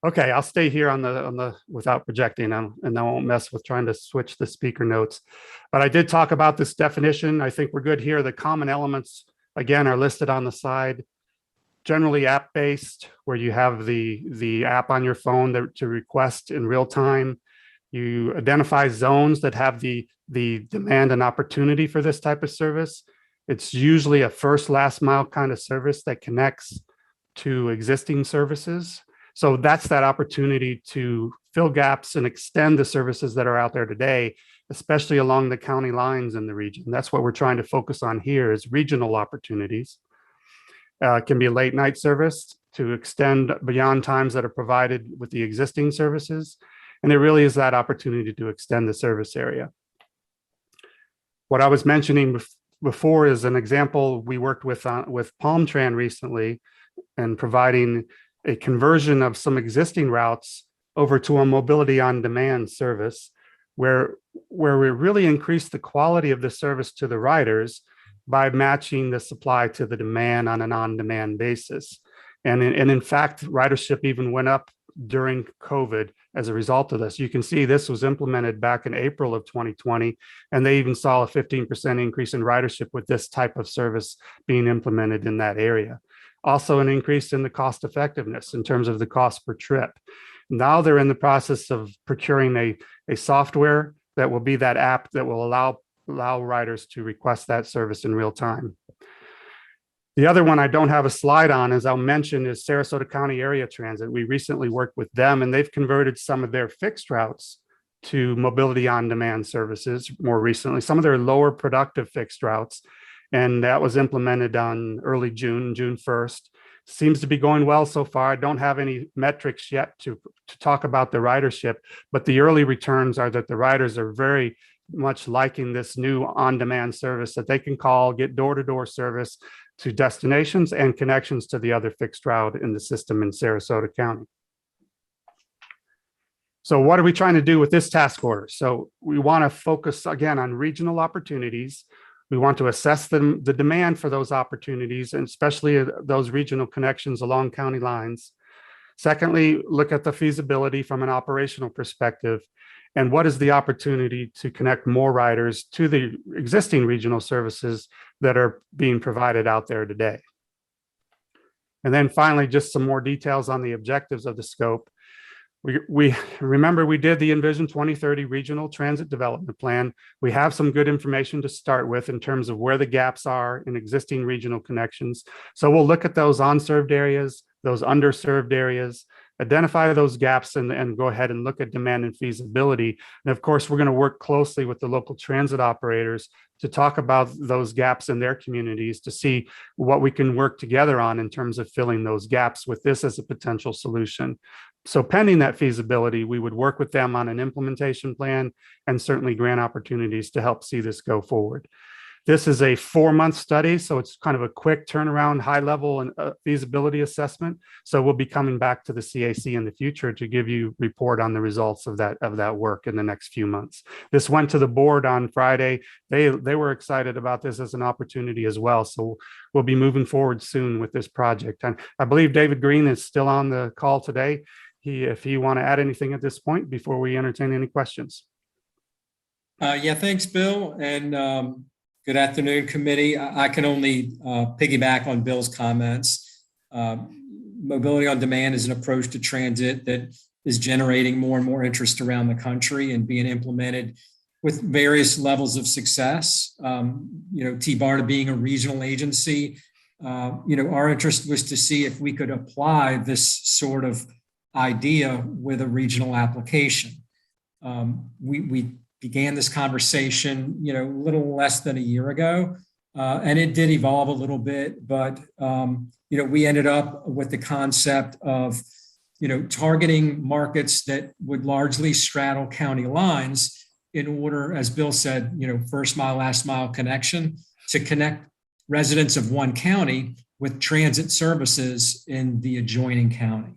Okay, I'll stay here on the without projecting, and I won't mess with trying to switch the speaker notes. But I did talk about this definition. I think we're good here. The common elements, again, are listed on the side. Generally app-based, where you have the app on your phone to request in real time. You identify zones that have the demand and opportunity for this type of service. It's usually a first last mile kind of service that connects to existing services. So that's that opportunity to fill gaps and extend the services that are out there today, especially along the county lines in the region. That's what we're trying to focus on here is regional opportunities. It can be a late night service to extend beyond times that are provided with the existing services. And there really is that opportunity to extend the service area. What I was mentioning before is an example we worked with Palmtran recently and providing a conversion of some existing routes over to a mobility on demand service where we really increase the quality of the service to the riders by matching the supply to the demand on an on-demand basis. And in fact, ridership even went up during COVID as a result of this. You can see this was implemented back in April of 2020, and they even saw a 15% increase in ridership with this type of service being implemented in that area. Also an increase in the cost effectiveness in terms of the cost per trip. Now they're in the process of procuring a software that will be that app that will allow riders to request that service in real time. The other one I don't have a slide on, as I'll mention, is Sarasota County Area Transit. We recently worked with them and they've converted some of their fixed routes to mobility on demand services more recently, some of their lower productive fixed routes. And that was implemented on early June 1st. Seems to be going well so far. I don't have any metrics yet to talk about the ridership, but the early returns are that the riders are very much liking this new on-demand service that they can call, get door-to-door service to destinations and connections to the other fixed route in the system in Sarasota County. So what are we trying to do with this task order? So we want to focus again on regional opportunities. We want to assess the demand for those opportunities, and especially those regional connections along county lines. Secondly, look at the feasibility from an operational perspective. And what is the opportunity to connect more riders to the existing regional services that are being provided out there today? And then finally, just some more details on the objectives of the scope. We remember we did the Envision 2030 Regional Transit Development Plan. We have some good information to start with in terms of where the gaps are in existing regional connections. So we'll look at those unserved areas, those underserved areas, identify those gaps and go ahead and look at demand and feasibility. And of course, we're going to work closely with the local transit operators to talk about those gaps in their communities to see what we can work together on in terms of filling those gaps with this as a potential solution. So pending that feasibility, we would work with them on an implementation plan and certainly grant opportunities to help see this go forward. This is a 4-month study, so it's kind of a quick turnaround, high level and feasibility assessment. So we'll be coming back to the CAC in the future to give you report on the results of that work in the next few months. This went to the board on Friday. They were excited about this as an opportunity as well. So we'll be moving forward soon with this project. And I believe David Green is still on the call today. If you want to add anything at this point before we entertain any questions. Yeah, thanks, Bill. And good afternoon, committee. I can only piggyback on Bill's comments. Mobility on demand is an approach to transit that is generating more and more interest around the country and being implemented with various levels of success. TBARTA being a regional agency, our interest was to see if we could apply this sort of idea with a regional application. We began this conversation, a little less than a year ago, and it did evolve a little bit, but, we ended up with the concept of, targeting markets that would largely straddle county lines in order, as Bill said, first mile, last mile connection to connect residents of one county with transit services in the adjoining county.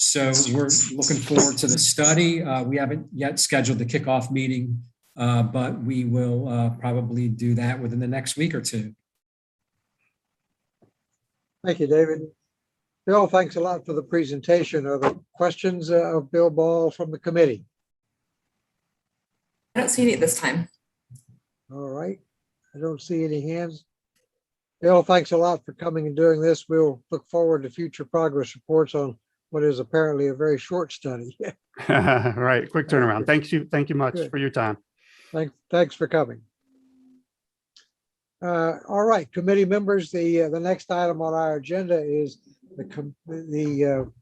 So we're looking forward to the study. We haven't yet scheduled the kickoff meeting, but we will probably do that within the next week or two. Thank you, David. Bill, thanks a lot for the presentation. Are there questions of Bill Ball from the committee? I don't see any at this time. All right. I don't see any hands. Bill, thanks a lot for coming and doing this. We'll look forward to future progress reports on what is apparently a very short study. Right, quick turnaround. Thank you much for your time. Thanks for coming. All right, committee members, the next item on our agenda is the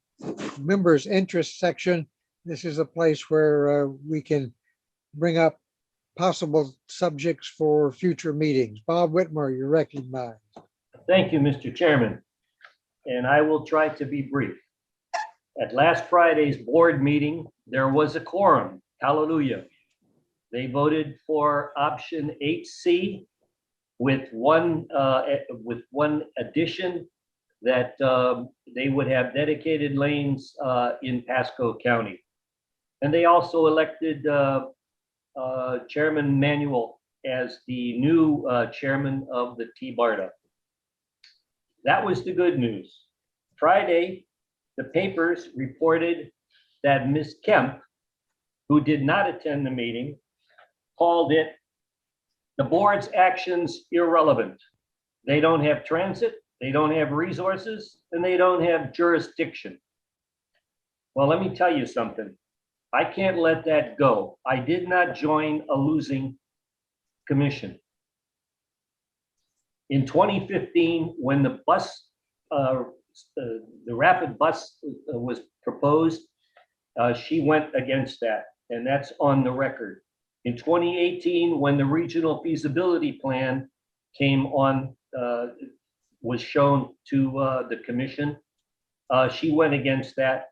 members' interest section. This is a place where we can bring up possible subjects for future meetings. Bob Whitmer, you're recognized. Thank you, Mr. Chairman. And I will try to be brief. At last Friday's board meeting, there was a quorum. Hallelujah. They voted for option 8C with one addition that they would have dedicated lanes in Pasco County. And they also elected Chairman Manuel as the new chairman of the TBARTA. That was the good news. Friday, the papers reported that Ms. Kemp, who did not attend the meeting, called it the board's actions irrelevant. They don't have transit, they don't have resources, and they don't have jurisdiction. Well, let me tell you something. I can't let that go. I did not join a losing commission. In 2015, when the rapid bus was proposed, she went against that, and that's on the record. In 2018, when the regional feasibility plan came on, was shown to the commission, she went against that.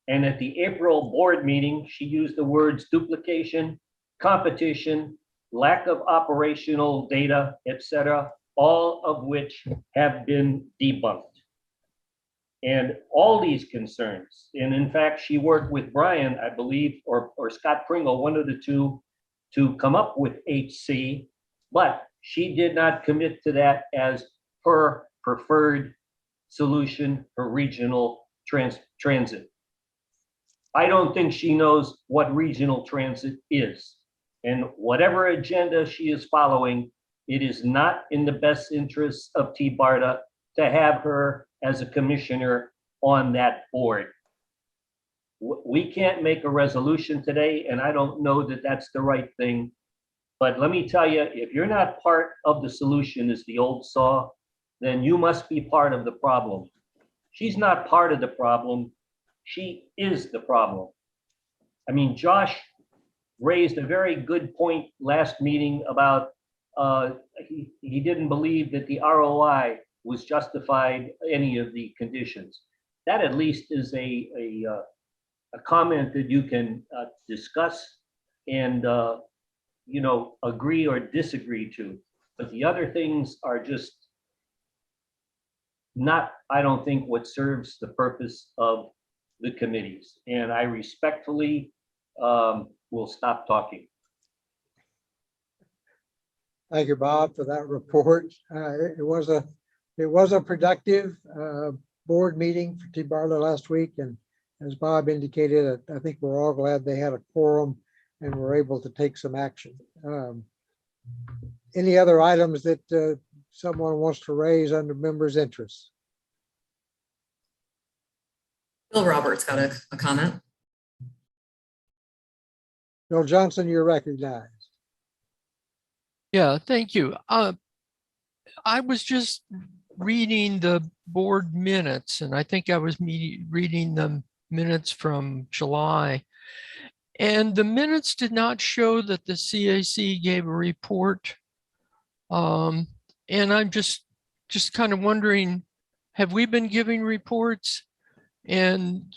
And at the April board meeting, she used the words duplication, competition, lack of operational data, etc., all of which have been debunked. And all these concerns, and in fact, she worked with Brian, I believe, or Scott Pringle, one of the two, to come up with HC, but she did not commit to that as her preferred solution for regional transit. I don't think she knows what regional transit is. And whatever agenda she is following, it is not in the best interest of TBARTA to have her as a commissioner on that board. We can't make a resolution today, and I don't know that that's the right thing. But let me tell you, if you're not part of the solution, as the old saw, then you must be part of the problem. She's not part of the problem. She is the problem. I mean, Josh raised a very good point last meeting about he didn't believe that the ROI was justified any of the conditions. That at least is a a comment that you can discuss and, you know, agree or disagree to. But the other things are just not, I don't think, what serves the purpose of the committees. And I respectfully will stop talking. Thank you, Bob, for that report. It was a productive board meeting for T-Barlow last week, and as Bob indicated, I think we're all glad they had a quorum and were able to take some action. Any other items that someone wants to raise under members' interests? Bill Roberts got a comment. Bill Johnson, you're recognized. Yeah, thank you. I was just reading the board minutes, and I think I was reading the minutes from July. And the minutes did not show that the CAC gave a report. And I'm just kind of wondering, have we been giving reports? And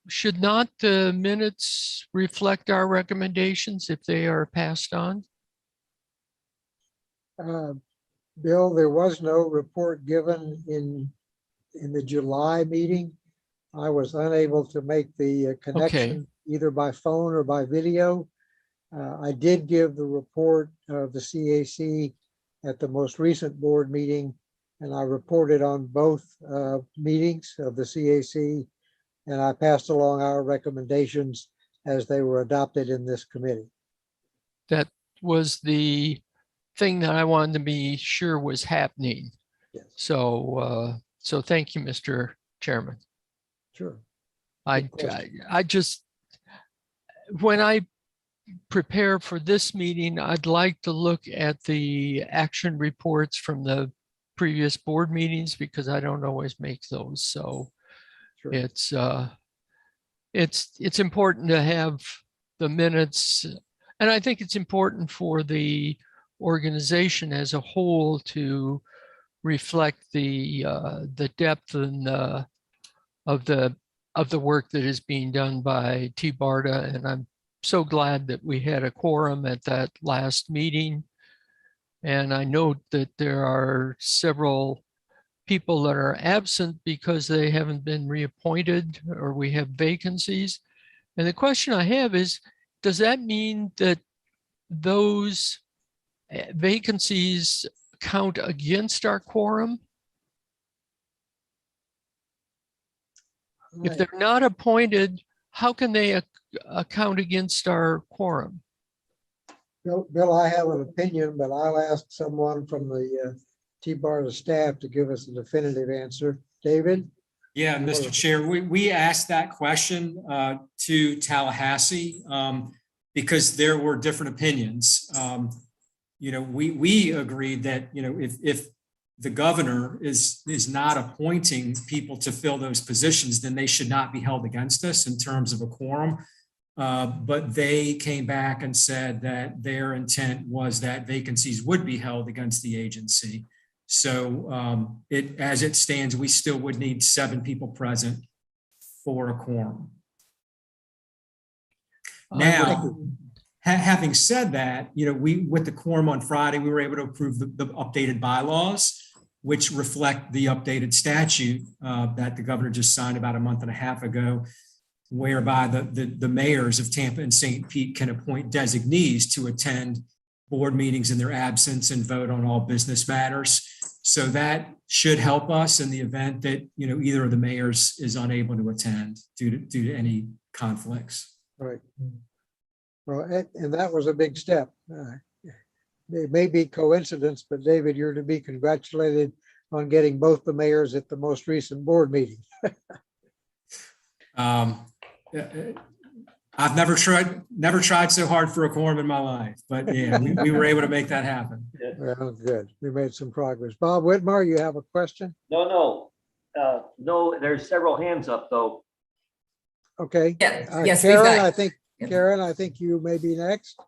should not the minutes reflect our recommendations if they are passed on? Bill, there was no report given in the July meeting. I was unable to make the connection either by phone or by video. I did give the report of the CAC at the most recent board meeting, and I reported on both meetings of the CAC, and I passed along our recommendations as they were adopted in this committee. That was the thing that I wanted to be sure was happening. Yes. So thank you, Mr. Chairman. Sure. I just, when I prepare for this meeting, I'd like to look at the action reports from the previous board meetings because I don't always make those. So Sure. it's important to have the minutes, and I think it's important for the organization as a whole to reflect the depth and of the work that is being done by T-BARTA, and I'm so glad that we had a quorum at that last meeting. And I note that there are several people that are absent because they haven't been reappointed or we have vacancies. And the question I have is, does that mean that those vacancies count against our quorum? If they're not appointed, how can they account against our quorum? Bill, I have an opinion, but I'll ask someone from the T-BARTA staff to give us a definitive answer. David? Yeah, Mr. Chair, we asked that question to Tallahassee because there were different opinions. You know, we agreed that, you know, if the governor is not appointing people to fill those positions, then they should not be held against us in terms of a quorum. But they came back and said that their intent was that vacancies would be held against the agency. So as it stands, we still would need 7 people present for a quorum. Now, having said that, you know, with the quorum on Friday, we were able to approve the updated bylaws, which reflect the updated statute that the governor just signed about a month and a half ago, whereby the mayors of Tampa and St. Pete can appoint designees to attend board meetings in their absence and vote on all business matters. So that should help us in the event that, you know, either of the mayors is unable to attend due to any conflicts. Right. Well, and that was a big step. It may be coincidence, but David, you're to be congratulated on getting both the mayors at the most recent board meeting. I've never tried so hard for a quorum in my life, but yeah, we were able to make that happen. Well, good. We made some progress. Bob Whitmore, you have a question? No, there's several hands up though. Okay. Yes, Karen, I think you may be next.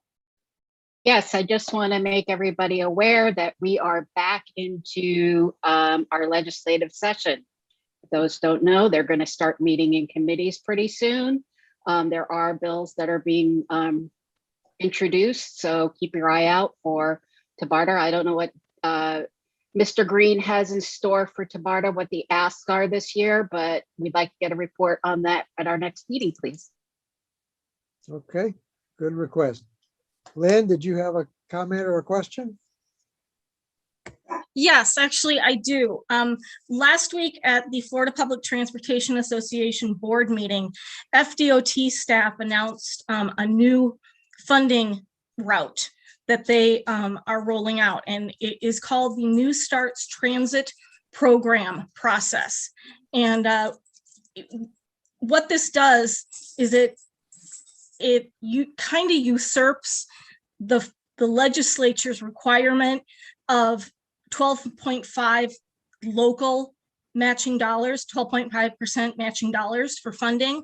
Yes, I just want to make everybody aware that we are back into our legislative session. For those don't know, they're going to start meeting in committees pretty soon. There are bills that are being introduced, so keep your eye out for TBARTA. I don't know what Mr. Green has in store for TBARTA, what the asks are this year, but we'd like to get a report on that at our next meeting, please. Okay, good request. Lynn, did you have a comment or a question? Yes, actually, I do. Last week at the Florida Public Transportation Association board meeting, FDOT staff announced a new funding route that they are rolling out, and it is called the New Starts Transit Program process. And what this does is it kind of usurps the legislature's requirement of 12.5 local matching dollars, 12.5% matching dollars for funding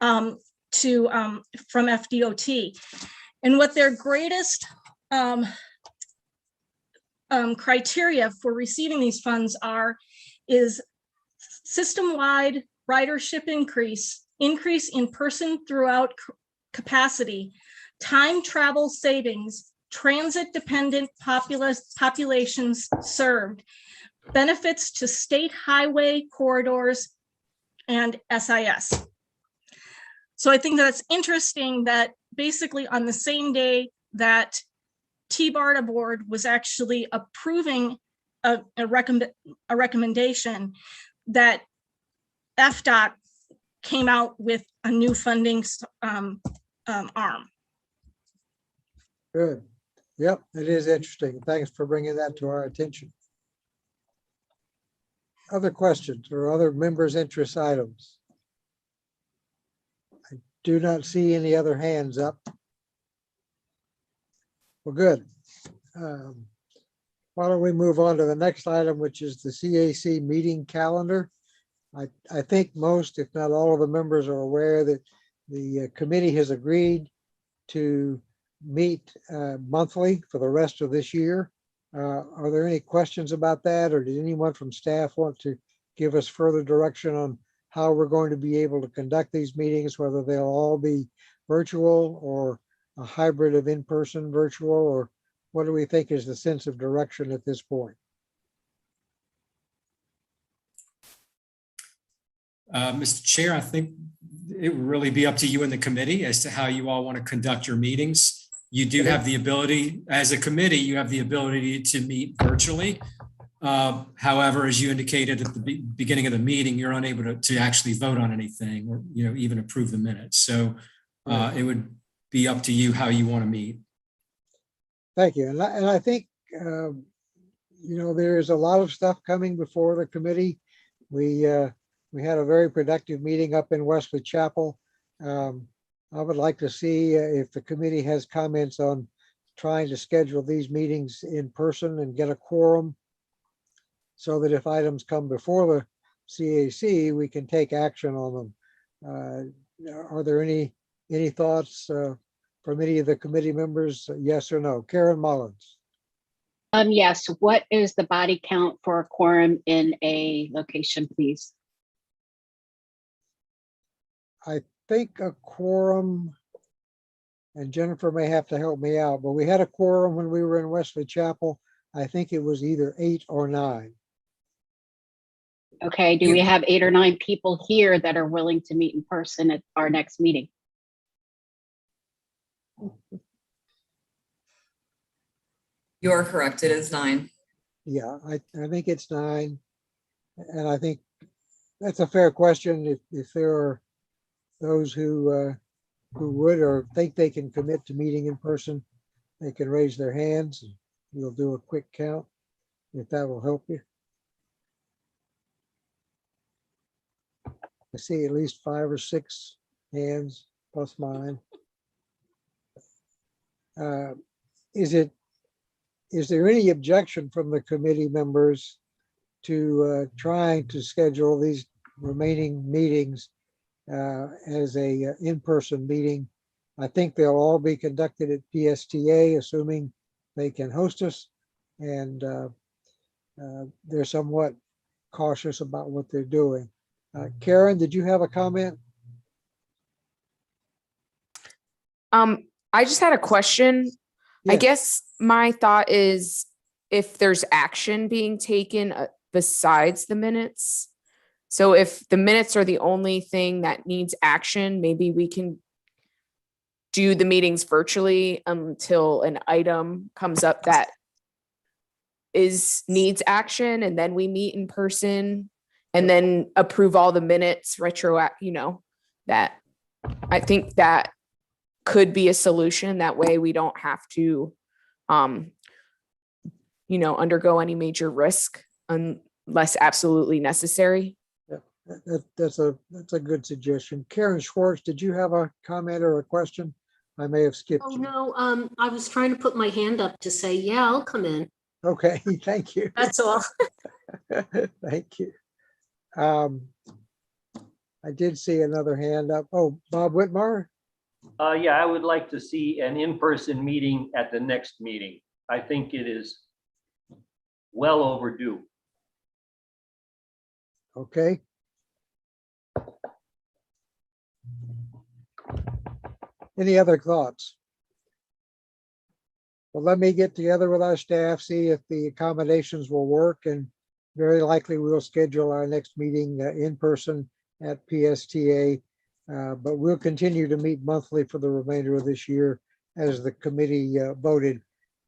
from FDOT. And what their greatest criteria for receiving these funds is system-wide ridership increase in person throughout capacity, time travel savings, transit-dependent populations served, benefits to state highway corridors, and SIS. So I think that's interesting that basically on the same day that TBARTA board was actually approving a recommendation, that FDOT came out with a new funding arm. Good. Yep, it is interesting. Thanks for bringing that to our attention. Other questions or other members' interest items? I do not see any other hands up. Well, good. Why don't we move on to the next item, which is the CAC meeting calendar. I think most, if not all of the members are aware that the committee has agreed to meet monthly for the rest of this year. Are there any questions about that, or did anyone from staff want to give us further direction on how we're going to be able to conduct these meetings, whether they'll all be virtual or a hybrid of in-person virtual, or what do we think is the sense of direction at this point? Mr. Chair, I think it would really be up to you and the committee as to how you all want to conduct your meetings. You do have the ability, as a committee, you have the ability to meet virtually. However, as you indicated at the beginning of the meeting, you're unable to actually vote on anything or even approve the minutes. So it would be up to you how you want to meet. Thank you. And I think, there's a lot of stuff coming before the committee. We had a very productive meeting up in Wesley Chapel. I would like to see if the committee has comments on trying to schedule these meetings in person and get a quorum so that if items come before the CAC, we can take action on them. Are there any thoughts from any of the committee members? Yes or no? Karen Mullins. Yes. What is the body count for a quorum in a location, please? I think a quorum, and Jennifer may have to help me out, but we had a quorum when we were in Wesley Chapel. I think it was either 8 or 9. Okay, do we have 8 or 9 people here that are willing to meet in person at our next meeting? You are correct. It is 9. Yeah, I think it's 9. And I think that's a fair question. If there are those who would or think they can commit to meeting in person, they can raise their hands. And we'll do a quick count if that will help you. I see at least 5 or 6 hands plus mine. Is there any objection from the committee members to trying to schedule these remaining meetings as a in-person meeting? I think they'll all be conducted at PSTA, assuming they can host us, and they're somewhat cautious about what they're doing. Karen, did you have a comment? I just had a question. I Yes. guess my thought is if there's action being taken besides the minutes. So if the minutes are the only thing that needs action, maybe we can do the meetings virtually until an item comes up that needs action, and then we meet in person and then approve all the minutes that I think that could be a solution. That way we don't have to undergo any major risk unless absolutely necessary. That's a good suggestion. Karen Schwartz, did you have a comment or a question? I may have skipped Oh, you. no, I was trying to put my hand up to say, yeah, I'll come in. Okay, thank you. That's all. Thank you. I did see another hand up. Oh, Bob Whitmar? Yeah, I would like to see an in-person meeting at the next meeting. I think it is well overdue. Okay. Any other thoughts? Well, let me get together with our staff, see if the accommodations will work, and very likely we'll schedule our next meeting in person at PSTA. But we'll continue to meet monthly for the remainder of this year as the committee voted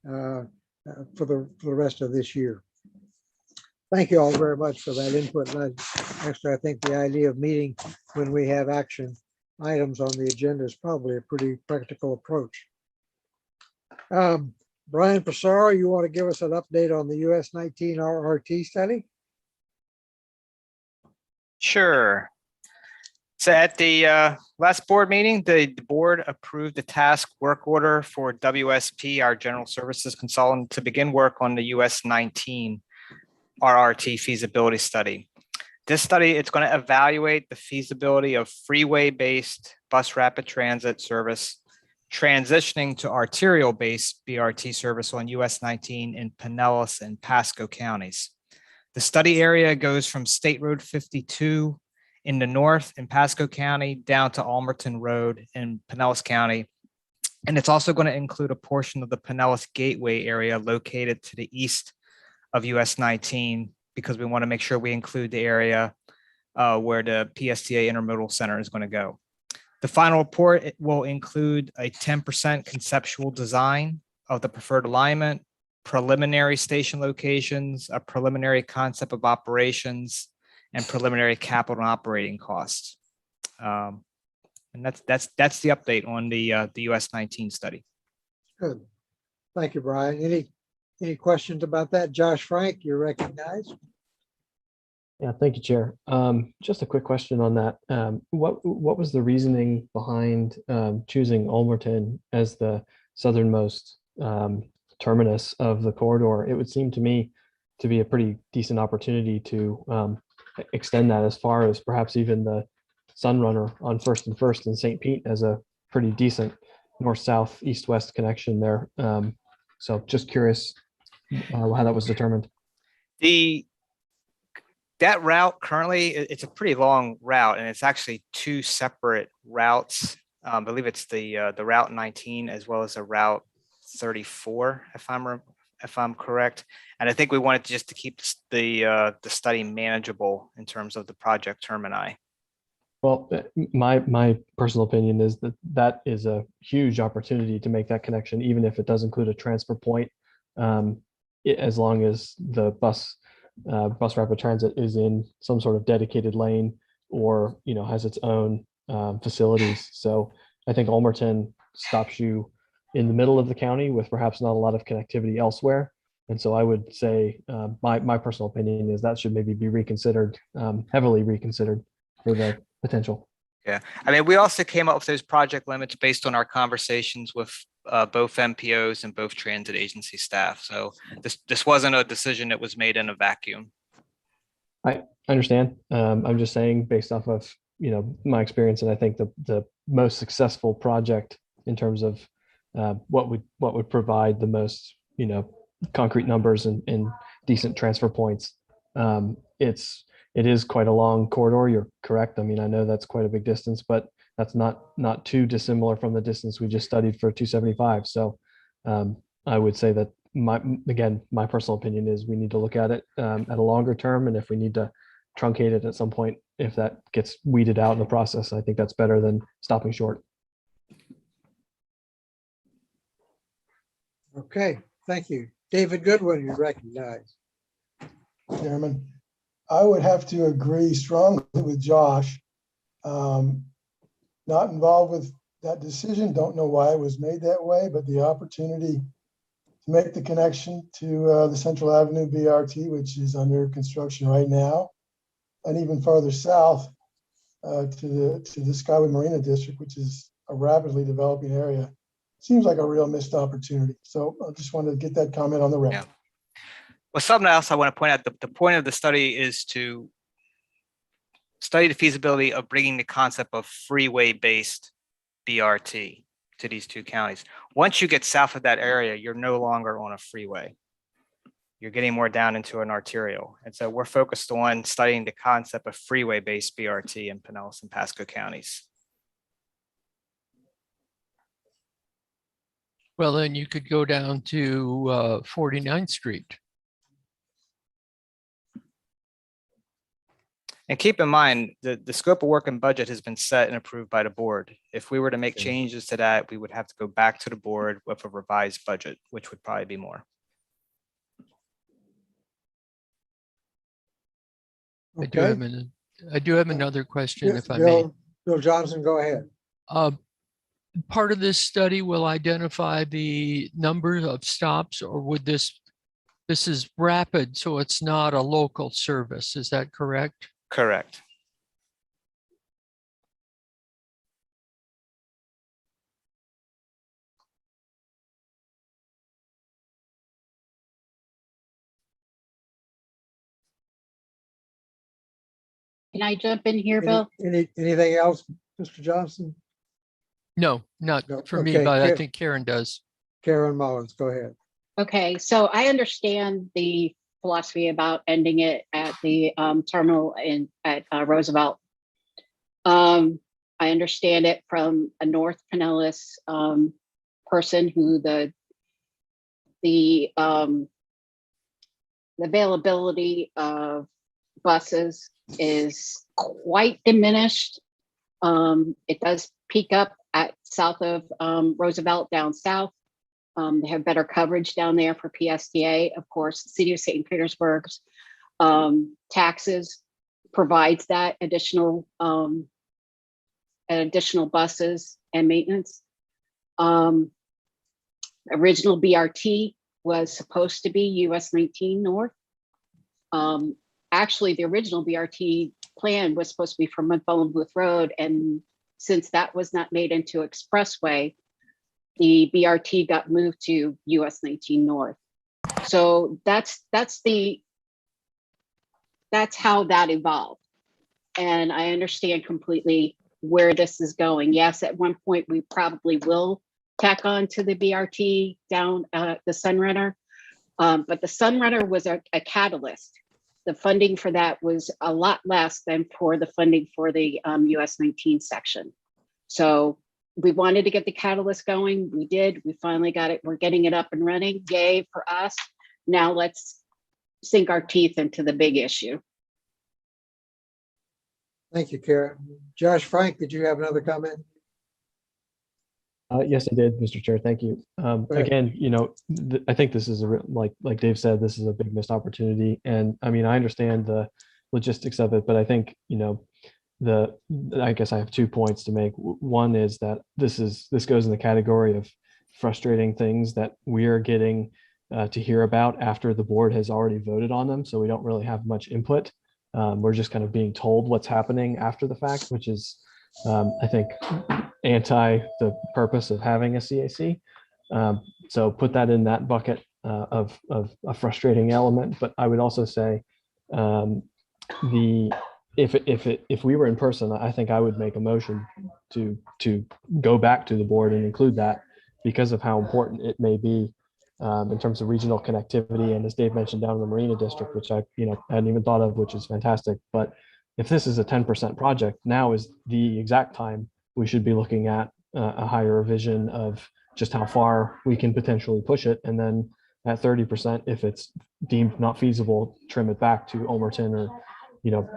for the rest of this year. Thank you all very much for that input. Actually, I think the idea of meeting when we have action items on the agenda is probably a pretty practical approach. Brian Passaro, you want to give us an update on the US 19 RRT study? Sure. So at the last board meeting, the board approved the task work order for WSP, our general services consultant, to begin work on the US 19 RRT feasibility study. This study, it's going to evaluate the feasibility of freeway-based bus rapid transit service transitioning to arterial-based BRT service on US 19 in Pinellas and Pasco counties. The study area goes from State Road 52 in the north in Pasco County down to Almerton Road in Pinellas County. And it's also going to include a portion of the Pinellas Gateway area located to the east of US 19, because we want to make sure we include the area where the PSTA Intermodal Center is going to go. The final report will include a 10% conceptual design of the preferred alignment, preliminary station locations, a preliminary concept of operations, and preliminary capital and operating costs. And that's the update on the US 19 study. Good. Thank you, Brian. Any questions about that? Josh Frank, you're recognized. Yeah, thank you, Chair. Just a quick question on that. What was the reasoning behind choosing Almerton as the southernmost terminus of the corridor? It would seem to me to be a pretty decent opportunity to extend that as far as perhaps even the Sunrunner on First and First in St. Pete as a pretty decent north-south, east-west connection there. So just curious how that was determined. That route currently, it's a pretty long route, and it's actually two separate routes. I believe it's the Route 19 as well as the Route 34, if I'm correct. And I think we wanted just to keep the study manageable in terms of the project termini. Well, my personal opinion is that is a huge opportunity to make that connection, even if it does include a transfer point, as long as the bus rapid transit is in some sort of dedicated lane or has its own facilities. So I think Almerton stops you in the middle of the county with perhaps not a lot of connectivity elsewhere. And so I would say my personal opinion is that should maybe be reconsidered, heavily reconsidered for the potential. Yeah, I mean, we also came up with those project limits based on our conversations with both MPOs and both transit agency staff. So this wasn't a decision that was made in a vacuum. I understand. I'm just saying based off of my experience, and I think the most successful project in terms of what would provide the most concrete numbers and decent transfer points. It is quite a long corridor. You're correct. I mean, I know that's quite a big distance, but that's not too dissimilar from the distance we just studied for 275. So I would say that my personal opinion is we need to look at it at a longer term, and if we need to truncate it at some point, if that gets weeded out in the process, I think that's better than stopping short. Okay, thank you. David Goodwin, you recognize. Chairman, I would have to agree strongly with Josh. Not involved with that decision, don't know why it was made that way, but the opportunity to make the connection to the Central Avenue BRT, which is under construction right now, and even farther south to the Skyway Marina District, which is a rapidly developing area, seems like a real missed opportunity. So I just wanted to get that comment on the record. Yeah. Well, something else I want to point out, the point of the study is to study the feasibility of bringing the concept of freeway-based BRT to these two counties. Once you get south of that area, you're no longer on a freeway. You're getting more down into an arterial. And so we're focused on studying the concept of freeway-based BRT in Pinellas and Pasco counties. Well, then you could go down to 49th Street. And keep in mind, the scope of work and budget has been set and approved by the board. If we were to make changes to that, we would have to go back to the board with a revised budget, which would probably be more. Okay. I do have another question, if I may. Bill Johnson, go ahead. Part of this study will identify the number of stops, or would this is rapid, so it's not a local service. Is that correct? Correct. Can I jump in here, Bill? Anything else, Mr. Johnson? No, not for me, Okay, but I think Karen does. Karen Mullins, go ahead. Okay, so I understand the philosophy about ending it at the terminal at Roosevelt. I understand it from a North Pinellas person who the availability of buses is quite diminished. It does peak up at south of Roosevelt down south. They have better coverage down there for PSTA. Of course, the city of St. Petersburg's taxes provides that additional buses and maintenance. Original BRT was supposed to be US 19 North. Actually, the original BRT plan was supposed to be from Montgomery Booth Road, and since that was not made into expressway, the BRT got moved to US 19 North. So that's how that evolved. And I understand completely where this is going. Yes, at one point we probably will tack on to the BRT down the Sunrunner, but the Sunrunner was a catalyst. The funding for that was a lot less than for the funding for the US 19 section. So we wanted to get the catalyst going. We did. We finally got it. We're getting it up and running. Yay for us. Now let's sink our teeth into the big issue. Thank you, Karen. Josh Frank, did you have another comment? Yes, I did, Mr. Chair. Thank you. Again, I think this is like Dave said, this is a big missed opportunity. And I mean, I understand the logistics of it, but I think, I guess I have 2 points to make. One is that this goes in the category of frustrating things that we are getting to hear about after the board has already voted on them. So we don't really have much input. We're just kind of being told what's happening after the fact, which is, I think, anti the purpose of having a CAC. So put that in that bucket of a frustrating element. But I would also say if we were in person, I think I would make a motion to go back to the board and include that, because of how important it may be in terms of regional connectivity. And as Dave mentioned, down in the Marina District, which I hadn't even thought of, which is fantastic. But if this is a 10% project, now is the exact time we should be looking at a higher revision of just how far we can potentially push it. And then at 30%, if it's deemed not feasible, trim it back to Ulmerton or, you know,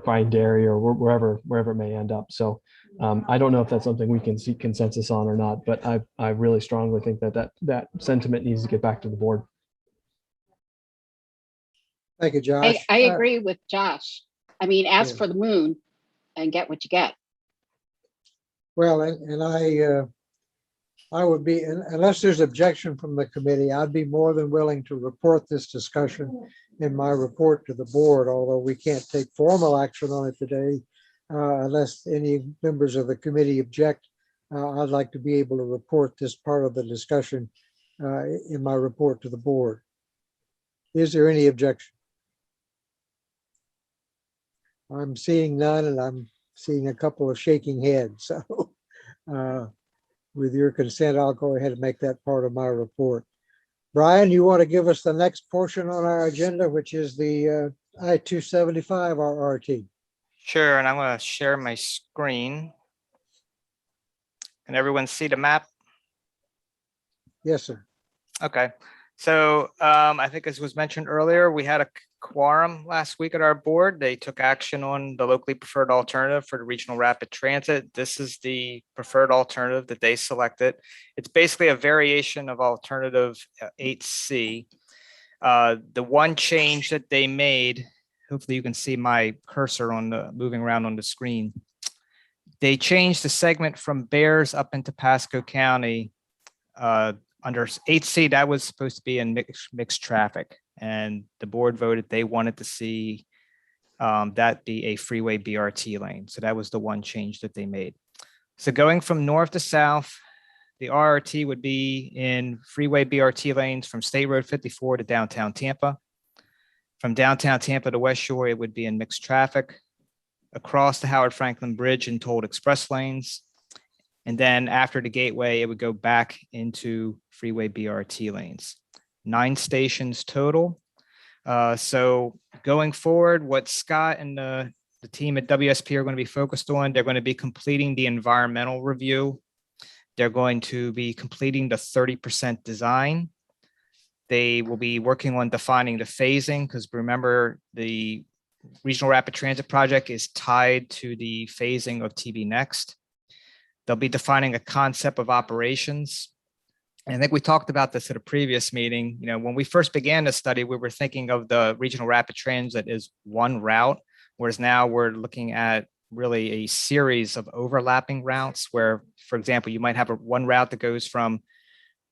Pine Dairy or wherever it may end up. So I don't know if that's something we can seek consensus on or not, but I really strongly think that sentiment needs to get back to the board. Thank you, Josh. I agree with Josh. I mean, ask Yeah. for the moon and get what you get. Well, and I would be, unless there's objection from the committee, I'd be more than willing to report this discussion in my report to the board, although we can't take formal action on it today, unless any members of the committee object. I'd like to be able to report this part of the discussion in my report to the board. Is there any objection? I'm seeing none, and I'm seeing a couple of shaking heads. So with your consent, I'll go ahead and make that part of my report. Brian, you want to give us the next portion on our agenda, which is the I-275 RRT? Sure, and I'm going to share my screen. Can everyone see the map? Yes, sir. Okay, so I think as was mentioned earlier, we had a quorum last week at our board. They took action on the locally preferred alternative for the regional rapid transit. This is the preferred alternative that they selected. It's basically a variation of alternative 8C. The one change that they made, hopefully you can see my cursor on the moving around on the screen. They changed the segment from Bears up into Pasco County. Under 8C, that was supposed to be in mixed traffic. And the board voted they wanted to see that be a freeway BRT lane. So that was the one change that they made. So going from north to south, the RRT would be in freeway BRT lanes from State Road 54 to downtown Tampa. From downtown Tampa to West Shore, it would be in mixed traffic. Across the Howard Franklin Bridge in tolled express lanes. And then after the gateway, it would go back into freeway BRT lanes. 9 stations total. So going forward, what Scott and the team at WSP are going to be focused on, they're going to be completing the environmental review. They're going to be completing the 30% design. They will be working on defining the phasing, because remember, the Regional Rapid Transit Project is tied to the phasing of TB Next. They'll be defining a concept of operations. And I think we talked about this at a previous meeting. You know, when we first began the study, we were thinking of the Regional Rapid Transit as one route, whereas now we're looking at really a series of overlapping routes where, for example, you might have one route that goes from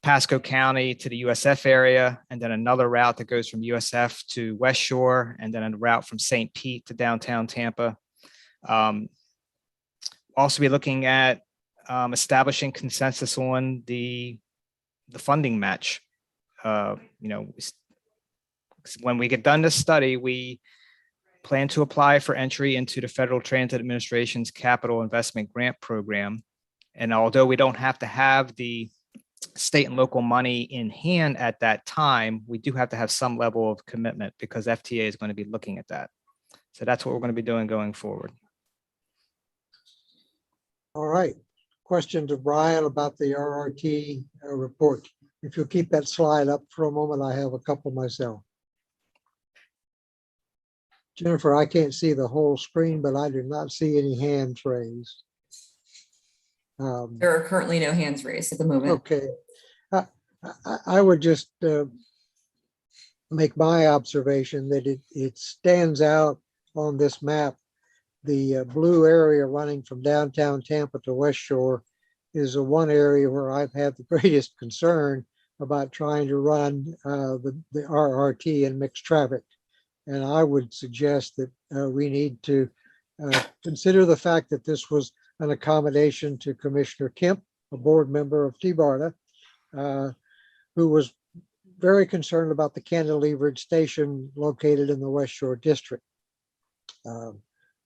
Pasco County to the USF area, and then another route that goes from USF to West Shore, and then a route from St. Pete to downtown Tampa. Also be looking at establishing consensus on the funding match. You know, when we get done this study, we plan to apply for entry into the Federal Transit Administration's Capital Investment Grant Program. And although we don't have to have the state and local money in hand at that time, we do have to have some level of commitment, because FTA is going to be looking at that. So that's what we're going to be doing going forward. All right. Question to Brian about the RRT report. If you'll keep that slide up for a moment, I have a couple myself. Jennifer, I can't see the whole screen, but I do not see any hands raised. There are currently no hands raised at the moment. Okay. I would just make my observation that it stands out on this map. The blue area running from downtown Tampa to West Shore is the one area where I've had the greatest concern about trying to run the RRT in mixed traffic. And I would suggest that we need to consider the fact that this was an accommodation to Commissioner Kemp, a board member of TBARTA, who was very concerned about the cantilevered station located in the West Shore district.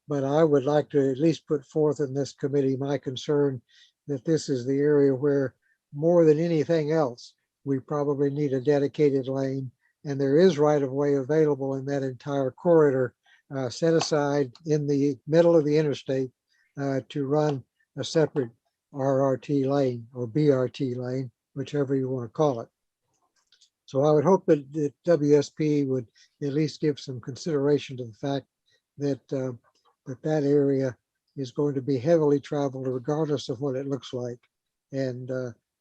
But I would like to at least put forth in this committee my concern that this is the area where, more than anything else, we probably need a dedicated lane, and there is right-of-way available in that entire corridor set aside in the middle of the interstate to run a separate RRT lane or BRT lane, whichever you want to call it. So I would hope that WSP would at least give some consideration to the fact that that area is going to be heavily traveled regardless of what it looks like, and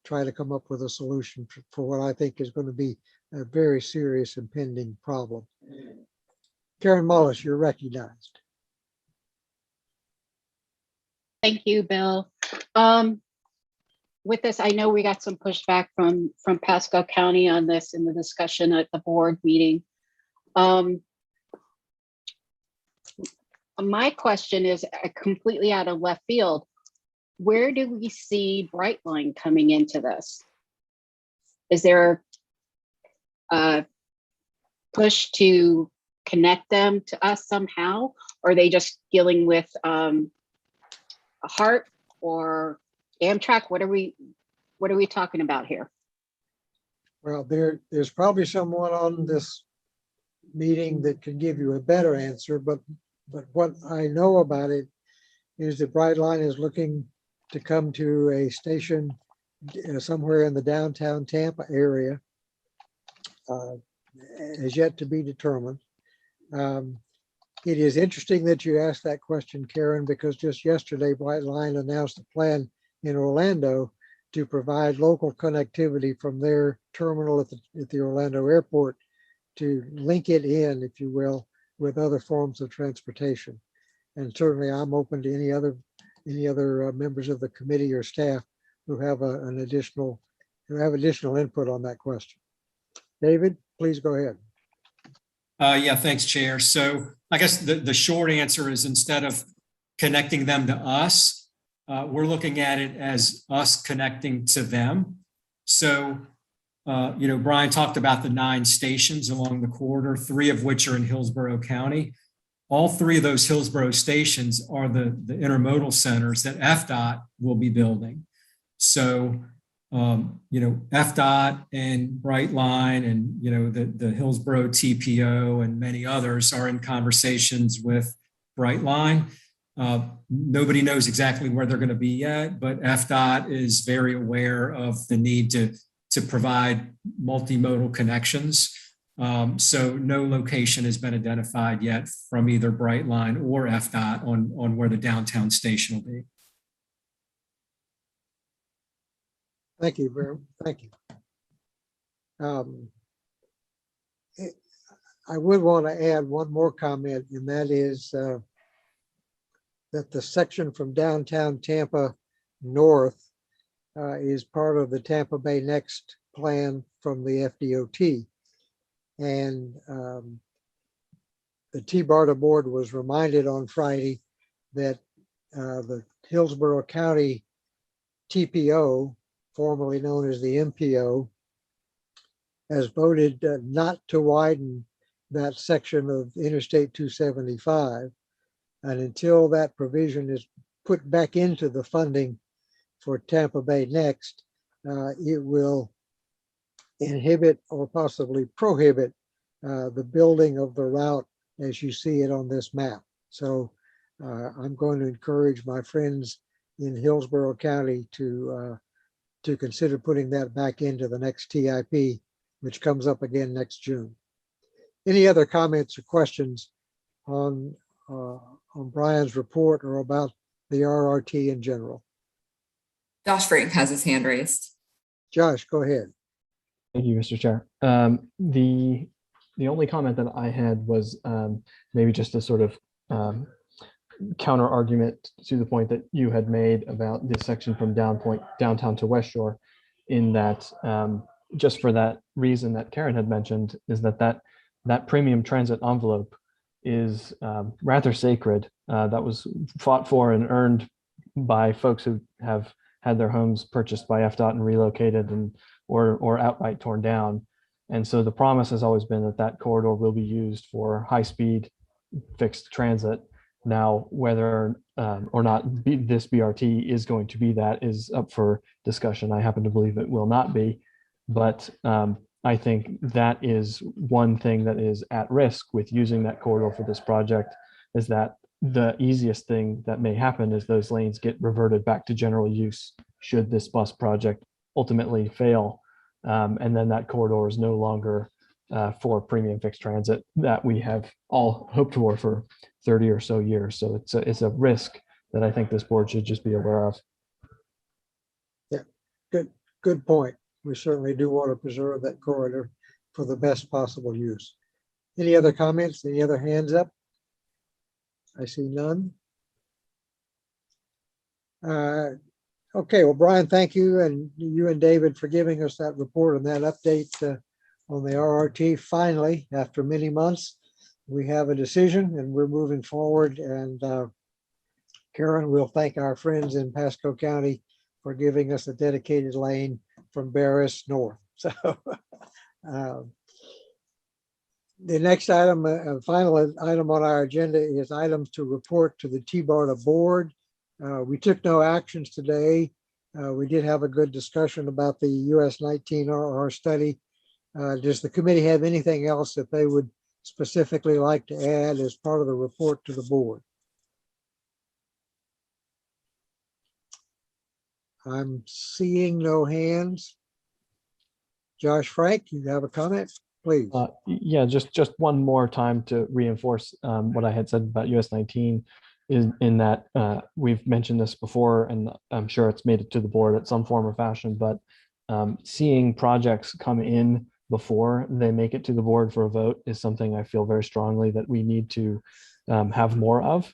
try to come up with a solution for what I think is going to be a very serious impending problem. Karen Mullis, you're recognized. Thank you, Bill. With this, I know we got some pushback from Pasco County on this in the discussion at the board meeting. My question is completely out of left field. Where do we see Brightline coming into this? Is there a push to connect them to us somehow? Or are they just dealing with a HART or Amtrak? What are we talking about here? Well, there's probably someone on this meeting that can give you a better answer, but what I know about it is that Brightline is looking to come to a station somewhere in the downtown Tampa area, is yet to be determined. It is interesting that you asked that question, Karen, because just yesterday Brightline announced a plan in Orlando to provide local connectivity from their terminal at the Orlando airport to link it in, if you will, with other forms of transportation. And certainly I'm open to any other members of the committee or staff who have additional input on that question. David, please go ahead. Yeah, thanks, Chair. So I guess the short answer is, instead of connecting them to us, we're looking at it as us connecting to them. So, Brian talked about the 9 stations along the corridor, 3 of which are in Hillsborough County. All 3 of those Hillsborough stations are the intermodal centers that FDOT will be building. So, FDOT and Brightline and, the Hillsborough TPO and many others are in conversations with Brightline. Nobody knows exactly where they're going to be yet, but FDOT is very aware of the need to provide multimodal connections. So no location has been identified yet from either Brightline or FDOT on where the downtown station will be. Thank you, Barry. Thank you. I would want to add one more comment, and that is that the section from downtown Tampa north is part of the Tampa Bay Next plan from the FDOT. And the T-BARTA board was reminded on Friday that the Hillsborough County TPO, formerly known as the MPO, has voted not to widen that section of Interstate 275. And until that provision is put back into the funding for Tampa Bay Next, it will inhibit or possibly prohibit the building of the route as you see it on this map. So I'm going to encourage my friends in Hillsborough County to consider putting that back into the next TIP, which comes up again next June. Any other comments or questions on Brian's report or about the RRT in general? Josh Frank has his hand raised. Josh, go ahead. Thank you, Mr. Chair. The only comment that I had was maybe just a sort of counter argument to the point that you had made about this section from downtown to West Shore, in that just for that reason that Karen had mentioned, is that premium transit envelope is rather sacred. That was fought for and earned by folks who have had their homes purchased by FDOT and relocated or outright torn down. And so the promise has always been that corridor will be used for high-speed fixed transit. Now, whether or not this BRT is going to be that is up for discussion. I happen to believe it will not be, but I think that is one thing that is at risk with using that corridor for this project, is that the easiest thing that may happen is those lanes get reverted back to general use should this bus project ultimately fail. And then that corridor is no longer for premium fixed transit that we have all hoped for 30 or so years. So it's a risk that I think this board should just be aware of. Yeah, good point. We certainly do want to preserve that corridor for the best possible use. Any other comments? Any other hands up? I see none. Okay, well, Brian, thank you, and you and David for giving us that report and that update on the RRT. Finally, after many months, we have a decision and we're moving forward. And Karen, we'll thank our friends in Pasco County for giving us a dedicated lane from Barris north. So the next item, final item on our agenda is items to report to the TBARTA board. We took no actions today. We did have a good discussion about the US 19RR study. Does the committee have anything else that they would specifically like to add as part of the report to the board? I'm seeing no hands. Josh Frank, you have a comment, please? Yeah, just one more time to reinforce what I had said about US 19 is in that we've mentioned this before, and I'm sure it's made it to the board at some form or fashion, but seeing projects come in before they make it to the board for a vote is something I feel very strongly that we need to have more of.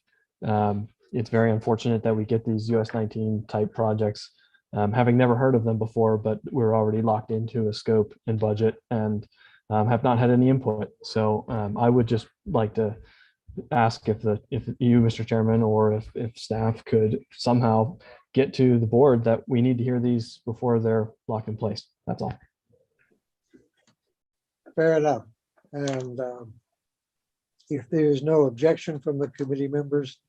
It's very unfortunate that we get these US 19 type projects, having never heard of them before, but we're already locked into a scope and budget and have not had any input. So I would just like to ask if you, Mr. Chairman, or if staff could somehow get to the board that we need to hear these before they're locked in place. That's all. Fair enough. And if there is no objection from the committee members,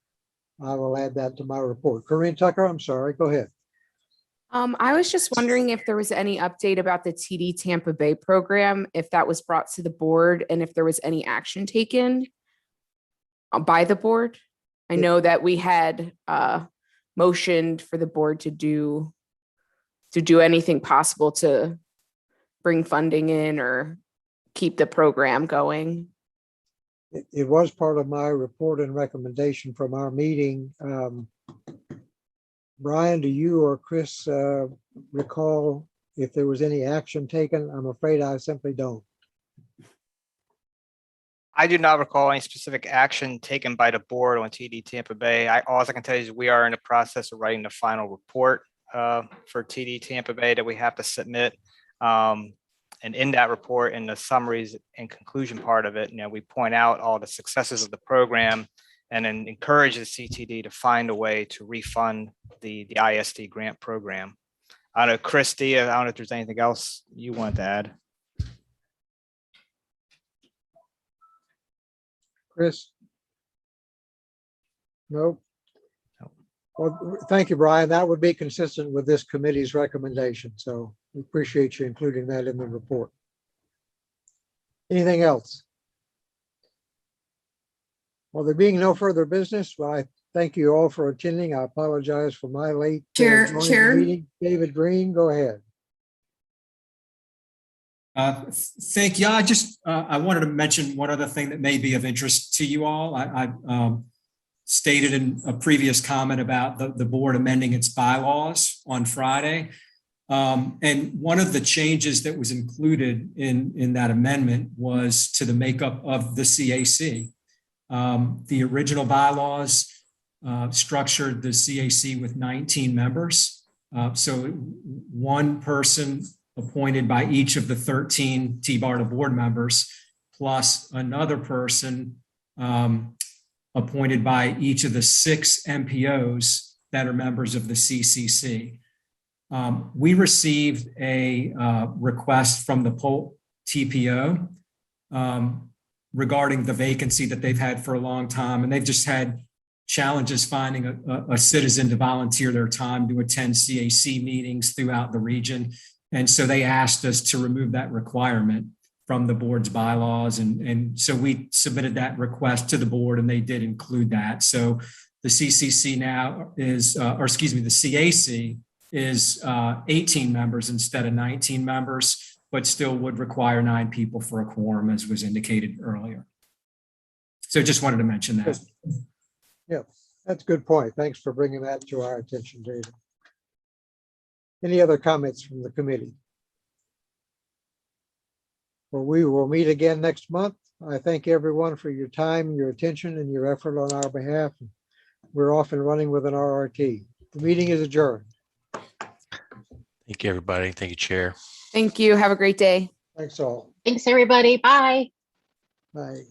I will add that to my report. Corinne Tucker, I'm sorry, go ahead. I was just wondering if there was any update about the TD Tampa Bay program, if that was brought to the board and if there was any action taken by the board. I know that we had motioned for the board to do anything possible to bring funding in or keep the program going. It was part of my report and recommendation from our meeting. Brian, do you or Chris recall if there was any action taken? I'm afraid I simply don't. I do not recall any specific action taken by the board on TD Tampa Bay. All I can tell you is we are in the process of writing the final report for TD Tampa Bay that we have to submit. And in that report, in the summaries and conclusion part of it, we point out all the successes of the program and then encourage the CTD to find a way to refund the ISD grant program. I don't know, Christy, I don't know if there's anything else you want to add. Chris? No? Well, thank you, Brian. That would be consistent with this committee's recommendation. So we appreciate you including that in the report. Anything else? Well, there being no further business, well, I thank you all for attending. I apologize for my late joining the meeting. David Green, go ahead. Thank you. I wanted to mention one other thing that may be of interest to you all. I stated in a previous comment about the board amending its bylaws on Friday. And one of the changes that was included in that amendment was to the makeup of the CAC. The original bylaws structured the CAC with 19 members. So one person appointed by each of the 13 TBARTA board members, plus another person appointed by each of the 6 MPOs that are members of the CCC. We received a request from the Polk TPO regarding the vacancy that they've had for a long time, and they've just had challenges finding a citizen to volunteer their time to attend CAC meetings throughout the region. And so they asked us to remove that requirement. from the board's bylaws. And so we submitted that request to the board and they did include that. So the CCC now is, or excuse me, the CAC is 18 members instead of 19 members, but still would require 9 people for a quorum, as was indicated earlier. So just wanted to mention that. Yeah, that's a good point. Thanks for bringing that to our attention, David. Any other comments from the committee? Well, we will meet again next month. I thank everyone for your time, your attention, and your effort on our behalf. We're off and running with an RRT. The meeting is adjourned. Thank you, everybody. Thank you, Chair. Thank you. Have a great day. Thanks all. Thanks, everybody. Bye. Bye.